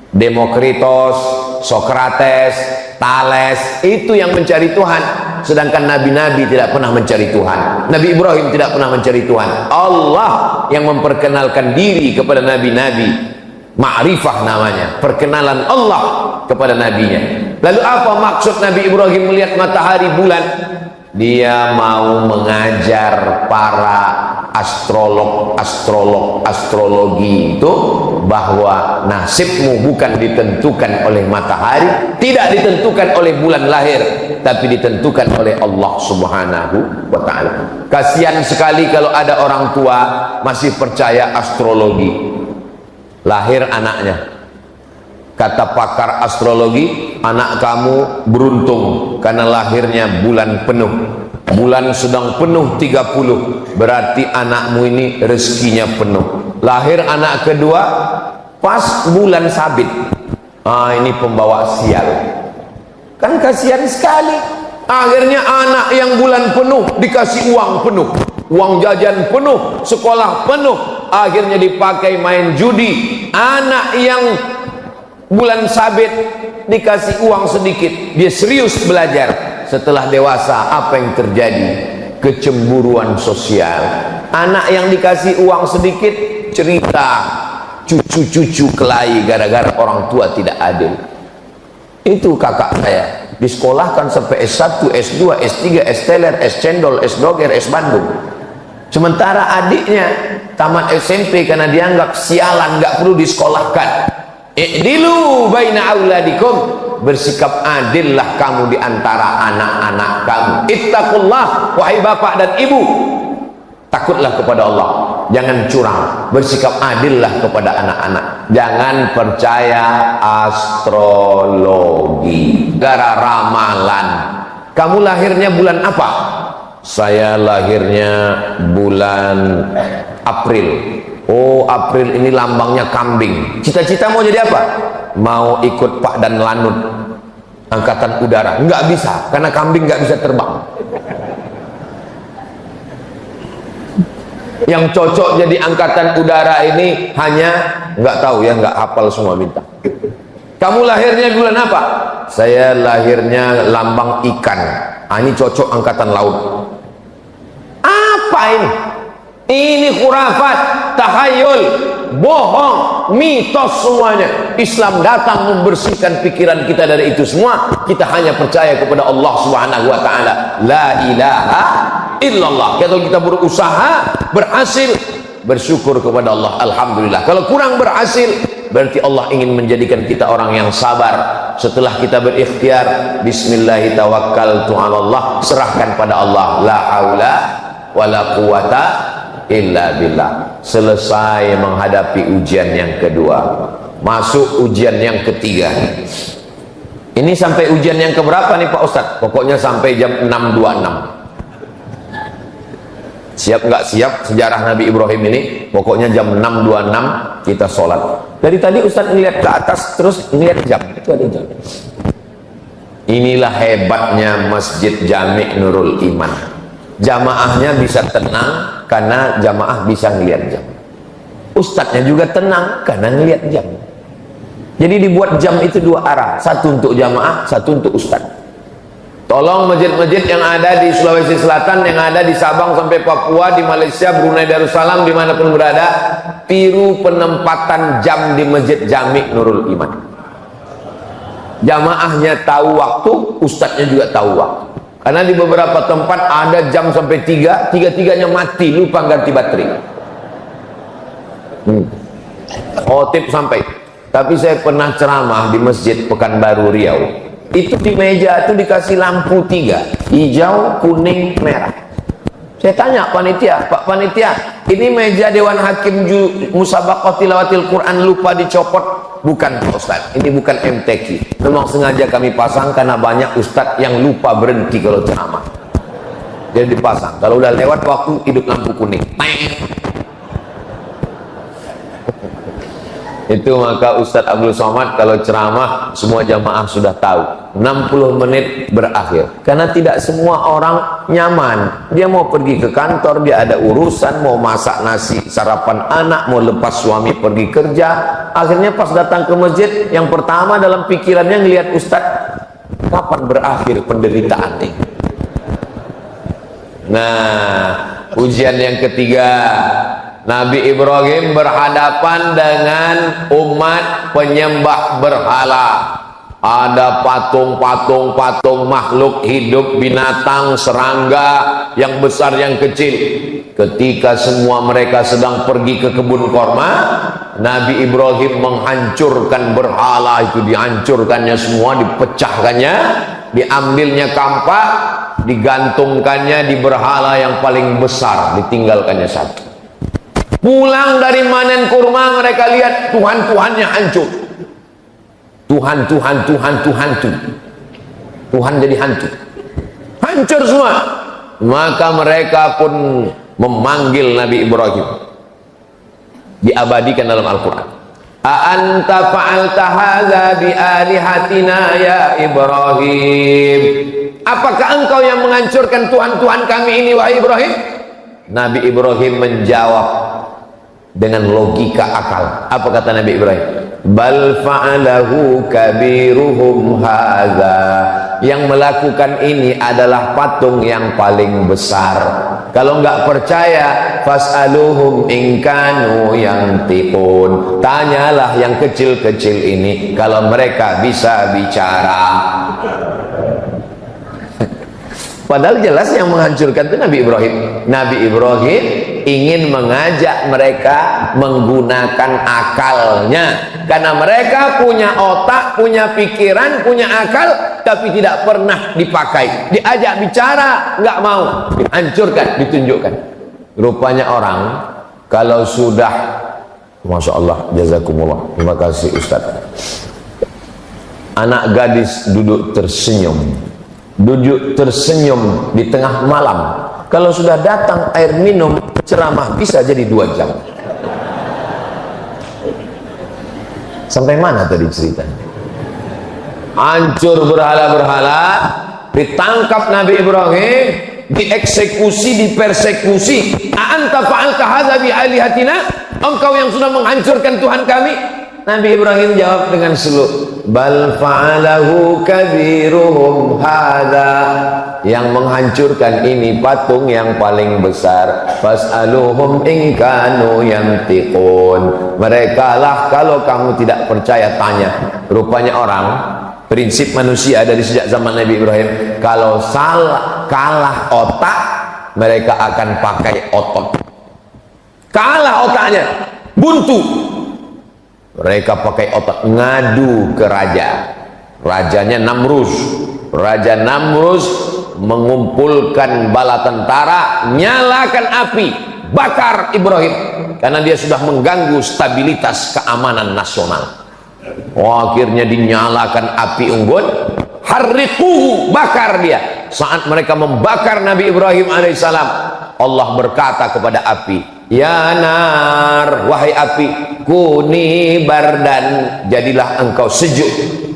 A: Demokritos, Sokrates, Thales, itu yang mencari Tuhan. Sedangkan nabi-nabi tidak pernah mencari Tuhan. Nabi Ibrahim tidak pernah mencari Tuhan. Allah yang memperkenalkan diri kepada nabi-nabi. Ma'rifah namanya, perkenalan Allah kepada nabinya. Lalu apa maksud Nabi Ibrahim melihat matahari bulan? Dia mau mengajar para astrologi itu bahwa nasibmu bukan ditentukan oleh matahari, tidak ditentukan oleh bulan lahir, tapi ditentukan oleh Allah Subhanahu wa ta'ala. Kasihan sekali kalau ada orang tua masih percaya astrologi. Lahir anaknya, kata pakar astrologi, anak kamu beruntung karena lahirnya bulan penuh. Bulan sedang penuh 30, berarti anakmu ini rezekinya penuh. Lahir anak kedua pas bulan sabit, ini pembawa sial. Kan kasihan sekali. Akhirnya anak yang bulan penuh dikasih uang penuh, uang jajan penuh, sekolah penuh, akhirnya dipakai main judi. Anak yang bulan sabit dikasih uang sedikit, dia serius belajar. Setelah dewasa, apa yang terjadi? Kecemburuan sosial. Anak yang dikasih uang sedikit cerita cucu-cucu kelahi gara-gara orang tua tidak adil. Itu kakak saya disekolahkan sampai S1, S2, S3, S teler, S cendol, S doger, S Bandung. Sementara adiknya tamat SMP karena dianggap sialan, nggak perlu disekolahkan. I'dilu baina auladikum, bersikap adillah kamu di antara anak-anak kamu. Ittaqullah, wahai bapak dan ibu, takutlah kepada Allah, jangan curang, bersikap adillah kepada anak-anak, jangan percaya astrologi gara ramalan. Kamu lahirnya bulan apa? Saya lahirnya bulan April. Oh, April ini lambangnya kambing. Cita-cita mau jadi apa? Mau ikut Pak Dan Lanut, angkatan udara. Nggak bisa, karena kambing nggak bisa terbang. Yang cocok jadi angkatan udara ini hanya, nggak tahu ya, nggak hafal semua bintang. Kamu lahirnya bulan apa? Saya lahirnya lambang ikan. Ini cocok angkatan laut. Apa ini? Ini khurafat, tahayul. bohong, mitos semuanya. Islam datang membersihkan pikiran kita dari itu semua. Kita hanya percaya kepada Allah Subhanahu wa taala. La ilaha illallah. Kalau kita berusaha berhasil, bersyukur kepada Allah, alhamdulillah. Kalau kurang berhasil, berarti Allah ingin menjadikan kita orang yang sabar. Setelah kita berikhtiar, bismillahirrahmanirrahim, serahkan pada Allah. La haula wala quwata illa billah. Selesai menghadapi ujian yang kedua, masuk ujian yang ketiga. Ini sampai ujian yang keberapa nih Pak Ustadz? Pokoknya sampai jam 6.26. Siap nggak siap sejarah Nabi Ibrahim ini? Pokoknya jam 6.26 kita sholat. Dari tadi Ustadz ngeliat ke atas terus ngeliat jam. Itu ada jam. Inilah hebatnya Masjid Jami' Nurul Iman. Jamaahnya bisa tenang karena jamaah bisa ngeliat jam. Ustadznya juga tenang karena ngeliat jam. Jadi dibuat jam itu dua arah. Satu untuk jamaah, satu untuk ustadz. Tolong masjid-masjid yang ada di Sulawesi Selatan, yang ada di Sabang sampai Papua, di Malaysia, Brunei Darussalam, dimanapun berada, tiru penempatan jam di Masjid Jami' Nurul Iman. Jamaahnya tahu waktu, ustadznya juga tahu waktu. Karena di beberapa tempat ada jam sampai 3, tiga-tiganya mati, lupa ganti baterai. Khotib sampai. Tapi saya pernah ceramah di Masjid Pekanbaru Riau. Itu di meja itu dikasih lampu 3, hijau, kuning, merah. Saya tanya panitia, Pak panitia, ini meja Dewan Hakim Musabaqah Tilawatil Quran lupa dicopot? Bukan Pak Ustaz, ini bukan MTQ. Memang sengaja kami pasang karena banyak ustadz yang lupa berhenti kalau ceramah. Jadi dipasang. Kalau udah lewat waktu, hidup lampu kuning. Itu maka Ustadz Abdul Somad kalau ceramah semua jamaah sudah tahu 60 menit berakhir. Karena tidak semua orang nyaman. Dia mau pergi ke kantor, dia ada urusan, mau masak nasi sarapan anak, mau lepas suami pergi kerja. Akhirnya pas datang ke masjid, yang pertama dalam pikirannya ngelihat Ustadz, kapan berakhir penderitaan ini? Nah, ujian yang ketiga, Nabi Ibrahim berhadapan dengan umat penyembah berhala. Ada patung-patung makhluk hidup, binatang, serangga, yang besar yang kecil. Ketika semua mereka sedang pergi ke kebun korma, Nabi Ibrahim menghancurkan berhala itu, dihancurkannya semua, dipecahkannya, diambilnya kampak, digantungkannya di berhala yang paling besar, ditinggalkannya satu. Pulang dari manen kurma, mereka lihat Tuhan-Tuhannya hancur. Tuhan jadi hantu, hancur semua. Maka mereka pun memanggil Nabi Ibrahim, diabadikan dalam Al-Quran. A'anta fa'alta hadza bi alihatina ya Ibrahim. Apakah engkau yang menghancurkan Tuhan-Tuhan kami ini wahai Ibrahim? Nabi Ibrahim menjawab dengan logika akal. Apa kata Nabi Ibrahim? Bal fa'alahu kabiruhum hadza. Yang melakukan ini adalah patung yang paling besar. Kalau enggak percaya, fas'aluhum in kanu yantiqun. Tanyalah yang kecil-kecil ini kalau mereka bisa bicara. Padahal jelas yang menghancurkan itu Nabi Ibrahim. Nabi Ibrahim ingin mengajak mereka menggunakan akalnya. Karena mereka punya otak, punya pikiran, punya akal, tapi tidak pernah dipakai. Diajak bicara, nggak mau. Dihancurkan, ditunjukkan. Rupanya orang, kalau sudah, Masya Allah, jazakumullah, terima kasih Ustaz. Anak gadis duduk tersenyum. Duduk tersenyum di tengah malam. Kalau sudah datang air minum, ceramah bisa jadi 2 jam. Sampai mana tadi ceritanya? Hancur berhala-berhala, ditangkap Nabi Ibrahim, dieksekusi, dipersekusi. A'anta fa'alta hadza bi alihatina? Engkau yang sudah menghancurkan Tuhan kami? Nabi Ibrahim jawab dengan slow, bal fa'alahu kabiruhum hadza. yang menghancurkan ini patung yang paling besar. Fas'aluhum in kanu yantiqun. Mereka lah, kalau kamu tidak percaya tanya. Rupanya orang, prinsip manusia dari sejak zaman Nabi Ibrahim, kalau kalah otak, mereka akan pakai otot. Kalah otaknya, buntu, mereka pakai otot, ngadu ke raja. Rajanya Namrus. Raja Namrus mengumpulkan bala tentara, nyalakan api, bakar Ibrahim, karena dia sudah mengganggu stabilitas keamanan nasional. Akhirnya dinyalakan api unggun, harriquhu, bakar dia. Saat mereka membakar Nabi Ibrahim alaihissalam, Allah berkata kepada api, ya nar, wahai api, kuni bardan, jadilah engkau sejuk,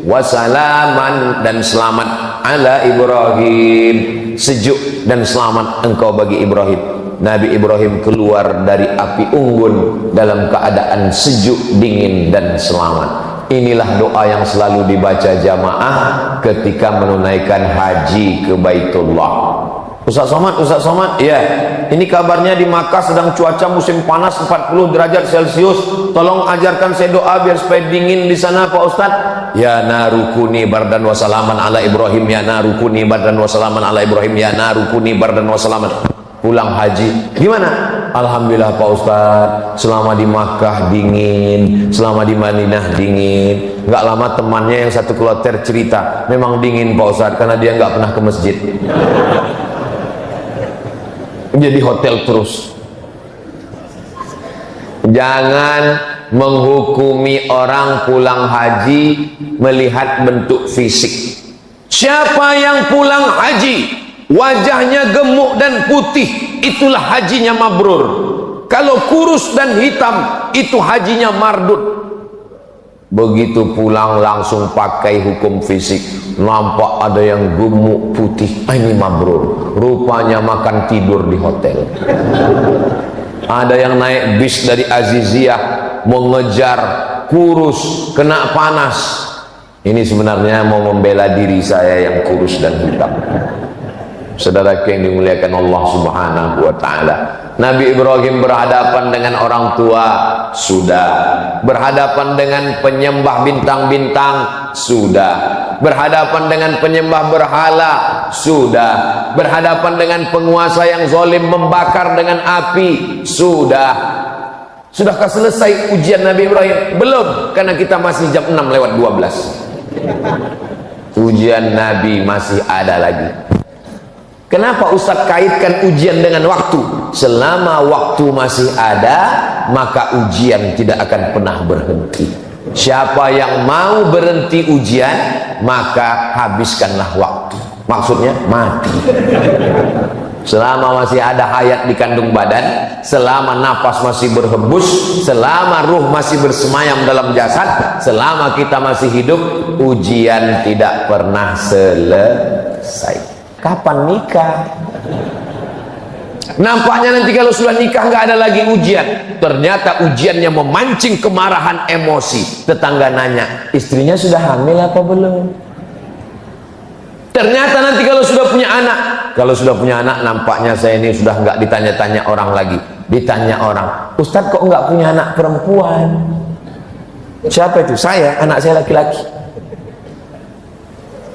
A: wasalaman, dan selamat, ala Ibrahim, sejuk dan selamat engkau bagi Ibrahim. Nabi Ibrahim keluar dari api unggun dalam keadaan sejuk, dingin, dan selamat. Inilah doa yang selalu dibaca jamaah ketika menunaikan haji ke Baitullah. Ustaz Somad, ya, ini kabarnya di Makkah sedang cuaca musim panas 40 derajat Celcius. Tolong ajarkan saya doa biar supaya dingin di sana Pak Ustaz. Ya narukuni bardan wa salaman ala Ibrahim, ya narukuni bardan wa salaman ala Ibrahim, ya narukuni bardan wa salaman. Pulang haji, gimana? Alhamdulillah Pak Ustaz, selama di Makkah dingin, selama di Madinah dingin. Nggak lama temannya yang satu kloter cerita, memang dingin Pak Ustaz karena dia nggak pernah ke masjid. Jadi hotel terus. Jangan menghukumi orang pulang haji melihat bentuk fisik. Siapa yang pulang haji wajahnya gemuk dan putih, itulah hajinya mabrur. Kalau kurus dan hitam, itu hajinya mardut. Begitu pulang langsung pakai hukum fisik, nampak ada yang gemuk putih, ini mabrur, rupanya makan tidur di hotel. Ada yang naik bis dari Aziziyah mengejar kurus, kena panas. Ini sebenarnya mau membela diri saya yang kurus dan hitam. Saudara yang dimuliakan Allah Subhanahu wa ta'ala, Nabi Ibrahim berhadapan dengan orang tua, sudah. Berhadapan dengan penyembah bintang-bintang, sudah. Berhadapan dengan penyembah berhala, sudah. Berhadapan dengan penguasa yang zalim membakar dengan api, sudah. Sudahkah selesai ujian Nabi Ibrahim? Belum, karena kita masih jam 6:12. Ujian Nabi masih ada lagi. Kenapa Ustaz kaitkan ujian dengan waktu? Selama waktu masih ada, maka ujian tidak akan pernah berhenti. Siapa yang mau berhenti ujian, maka habiskanlah waktu. Maksudnya mati. Selama masih ada hayat di kandung badan, selama napas masih berhembus, selama ruh masih bersemayam dalam jasad, selama kita masih hidup, ujian tidak pernah selesai. Kapan nikah? Nampaknya nanti kalau sudah nikah nggak ada lagi ujian. Ternyata ujiannya memancing kemarahan emosi. Tetangga nanya, istrinya sudah hamil apa belum? Ternyata nanti kalau sudah punya anak, nampaknya saya ini sudah nggak ditanya-tanya orang lagi. Ditanya orang, Ustadz kok nggak punya anak perempuan? Siapa itu? Saya, anak saya laki-laki.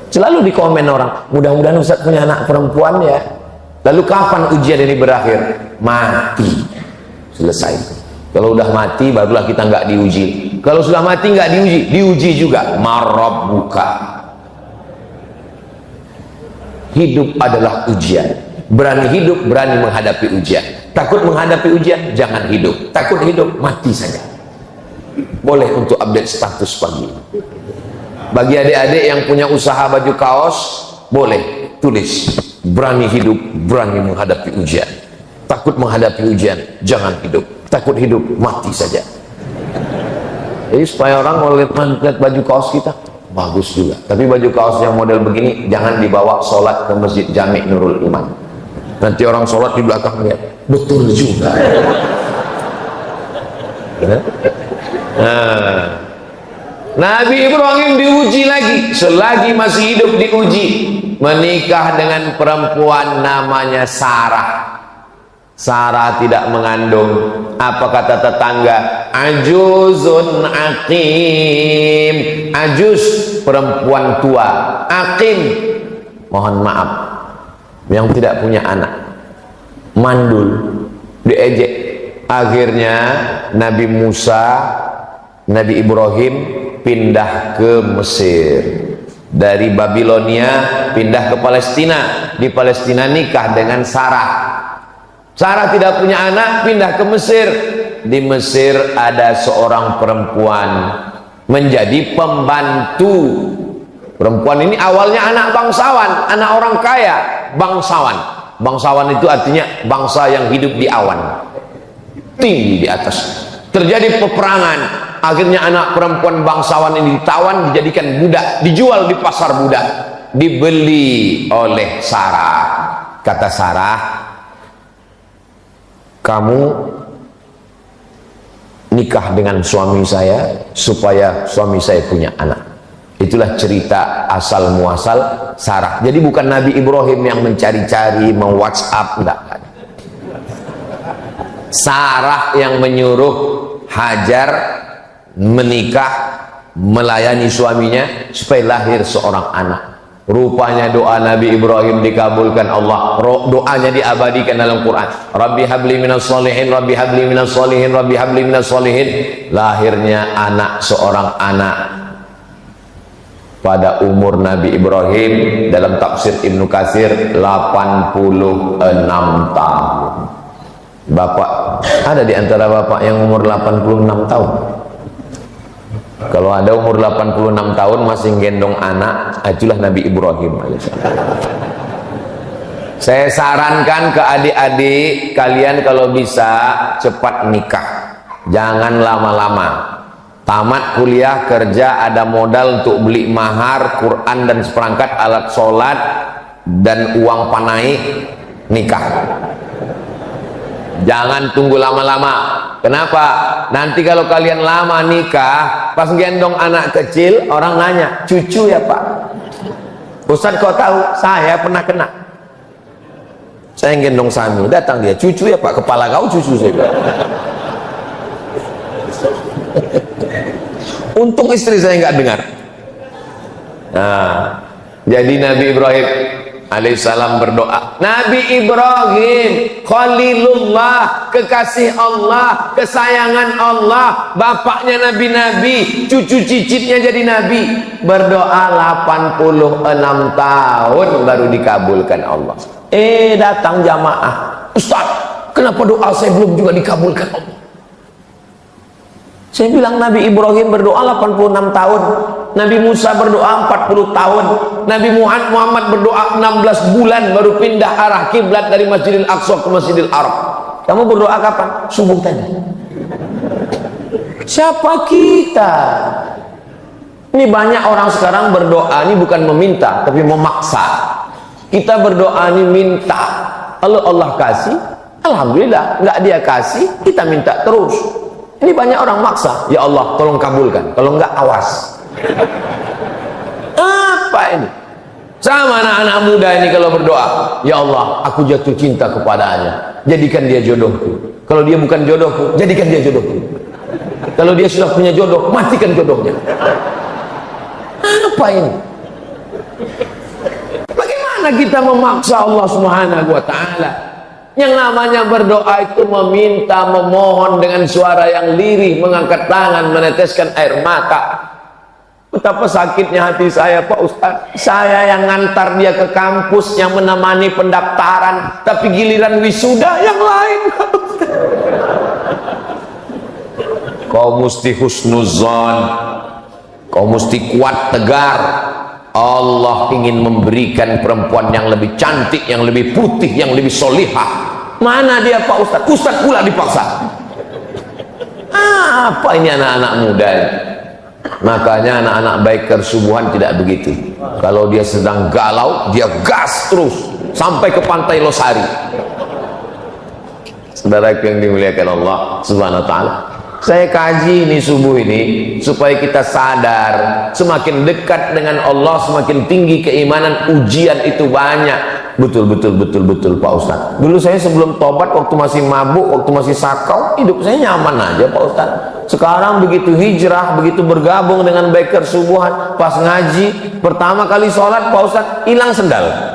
A: Selalu di komen orang, mudah-mudahan Ustaz punya anak perempuan ya. Lalu kapan ujian ini berakhir? Mati. Selesai. Kalau udah mati barulah kita nggak diuji. Kalau sudah mati nggak diuji juga. Marabbuka. Hidup adalah ujian. Berani hidup, berani menghadapi ujian. Takut menghadapi ujian, jangan hidup. Takut hidup, mati saja. Boleh untuk update status pagi ini. Bagi adik-adik yang punya usaha baju kaos, boleh tulis, berani hidup, berani menghadapi ujian. Takut menghadapi ujian, jangan hidup. Takut hidup, mati saja. Jadi supaya orang mau lihat baju kaos kita, bagus juga. Tapi baju kaos yang model begini, jangan dibawa sholat ke Masjid Jami' Nurul Iman. Nanti orang sholat di belakang lihat, betul juga. Nabi Ibrahim diuji lagi, selagi masih hidup diuji. menikah dengan perempuan namanya Sarah. Sarah tidak mengandung. Apa kata tetangga? Ajuzun aqim. Ajuz, perempuan tua. Aqim, mohon maaf, yang tidak punya anak. Mandul, diejek. Akhirnya Nabi Musa, Nabi Ibrahim pindah ke Mesir. Dari Babilonia pindah ke Palestina. Di Palestina nikah dengan Sarah. Sarah tidak punya anak, pindah ke Mesir. Di Mesir ada seorang perempuan menjadi pembantu. Perempuan ini awalnya anak bangsawan, anak orang kaya, bangsawan. Bangsawan itu artinya bangsa yang hidup di awan, tinggi di atas. Terjadi peperangan, akhirnya anak perempuan bangsawan ini ditawan, dijadikan budak, dijual di pasar budak, dibeli oleh Sarah. Kata Sarah, kamu nikah dengan suami saya supaya suami saya punya anak. Itulah cerita asal muasal Sarah. Jadi bukan Nabi Ibrahim yang mencari-cari, WhatsApp, enggak. Sarah yang menyuruh Hajar menikah, melayani suaminya supaya lahir seorang anak. Rupanya doa Nabi Ibrahim dikabulkan Allah. Doanya diabadikan dalam Quran. Rabbi habli minas solihin, Rabbi habli minas solihin, Rabbi habli minas solihin. Lahirnya anak, seorang anak pada umur Nabi Ibrahim. Dalam tafsir Ibnu Katsir 86 tahun. Bapak, ada di antara bapak yang umur 86 tahun? Kalau ada umur 86 tahun masih gendong anak, itulah Nabi Ibrahim. Saya sarankan ke adik-adik kalian kalau bisa cepat nikah, jangan lama-lama. Tamat kuliah, kerja, ada modal untuk beli mahar, Quran dan seperangkat alat sholat dan uang panai, nikah. Jangan tunggu lama-lama. Kenapa? Nanti kalau kalian lama nikah, pas gendong anak kecil, orang nanya, cucu ya Pak? Ustaz kau tahu? Saya pernah kena. Saya gendong Sami, datang dia, cucu ya Pak? Kepala kau cucu saya. Untung istri saya nggak dengar. Nah, jadi Nabi Ibrahim alaihissalam berdoa. Nabi Ibrahim Khalilullah, kekasih Allah, kesayangan Allah, bapaknya nabi-nabi, cucu cicitnya jadi nabi, berdoa 86 tahun baru dikabulkan Allah. Datang jamaah, Ustaz, kenapa doa saya belum juga dikabulkan Allah? Saya bilang Nabi Ibrahim berdoa 86 tahun, Nabi Musa berdoa 40 tahun, Nabi Muhammad berdoa 16 bulan baru pindah arah kiblat dari Masjidil Aqsa ke Masjidil Arab. Kamu berdoa kapan? Subuh tadi. Siapa kita? Ini banyak orang sekarang berdoa ini bukan meminta tapi memaksa. Kita berdoa ini minta, kalau Allah kasih, alhamdulillah. Enggak dia kasih, kita minta terus. Ini banyak orang maksa, ya Allah tolong kabulkan, kalau enggak awas. Apa ini? Sama anak-anak muda ini kalau berdoa, ya Allah aku jatuh cinta kepadanya, jadikan dia jodohku. Kalau dia bukan jodohku, jadikan dia jodohku. Kalau dia sudah punya jodoh, matikan jodohnya. Apa ini? Bagaimana kita memaksa Allah Subhanahu wa ta'ala? Yang namanya berdoa itu meminta, memohon dengan suara yang lirih, mengangkat tangan, meneteskan air mata. Betapa sakitnya hati saya, Pak Ustaz. Saya yang ngantar dia ke kampus, yang menemani pendaftaran, tapi giliran wisuda yang lain. Kau mesti husnuzon, kau mesti kuat tegar. Allah ingin memberikan perempuan yang lebih cantik, yang lebih putih, yang lebih solihah. Mana dia Pak Ustaz? Ustaz pula dipaksa. Apa ini anak-anak muda ini? Makanya anak-anak baik kersubuhan tidak begitu. Kalau dia sedang galau, dia gas terus sampai ke pantai Losari. Saudara yang dimuliakan Allah Subhanahu wa ta'ala, Saya kaji ini subuh ini supaya kita sadar, semakin dekat dengan Allah semakin tinggi keimanan, ujian itu banyak. Betul Pak Ustadz. Dulu saya sebelum tobat, waktu masih mabuk, waktu masih sakau, hidup saya nyaman aja Pak Ustadz. Sekarang begitu hijrah, begitu bergabung dengan biker subuhan, pas ngaji pertama kali sholat Pak Ustadz hilang sendal.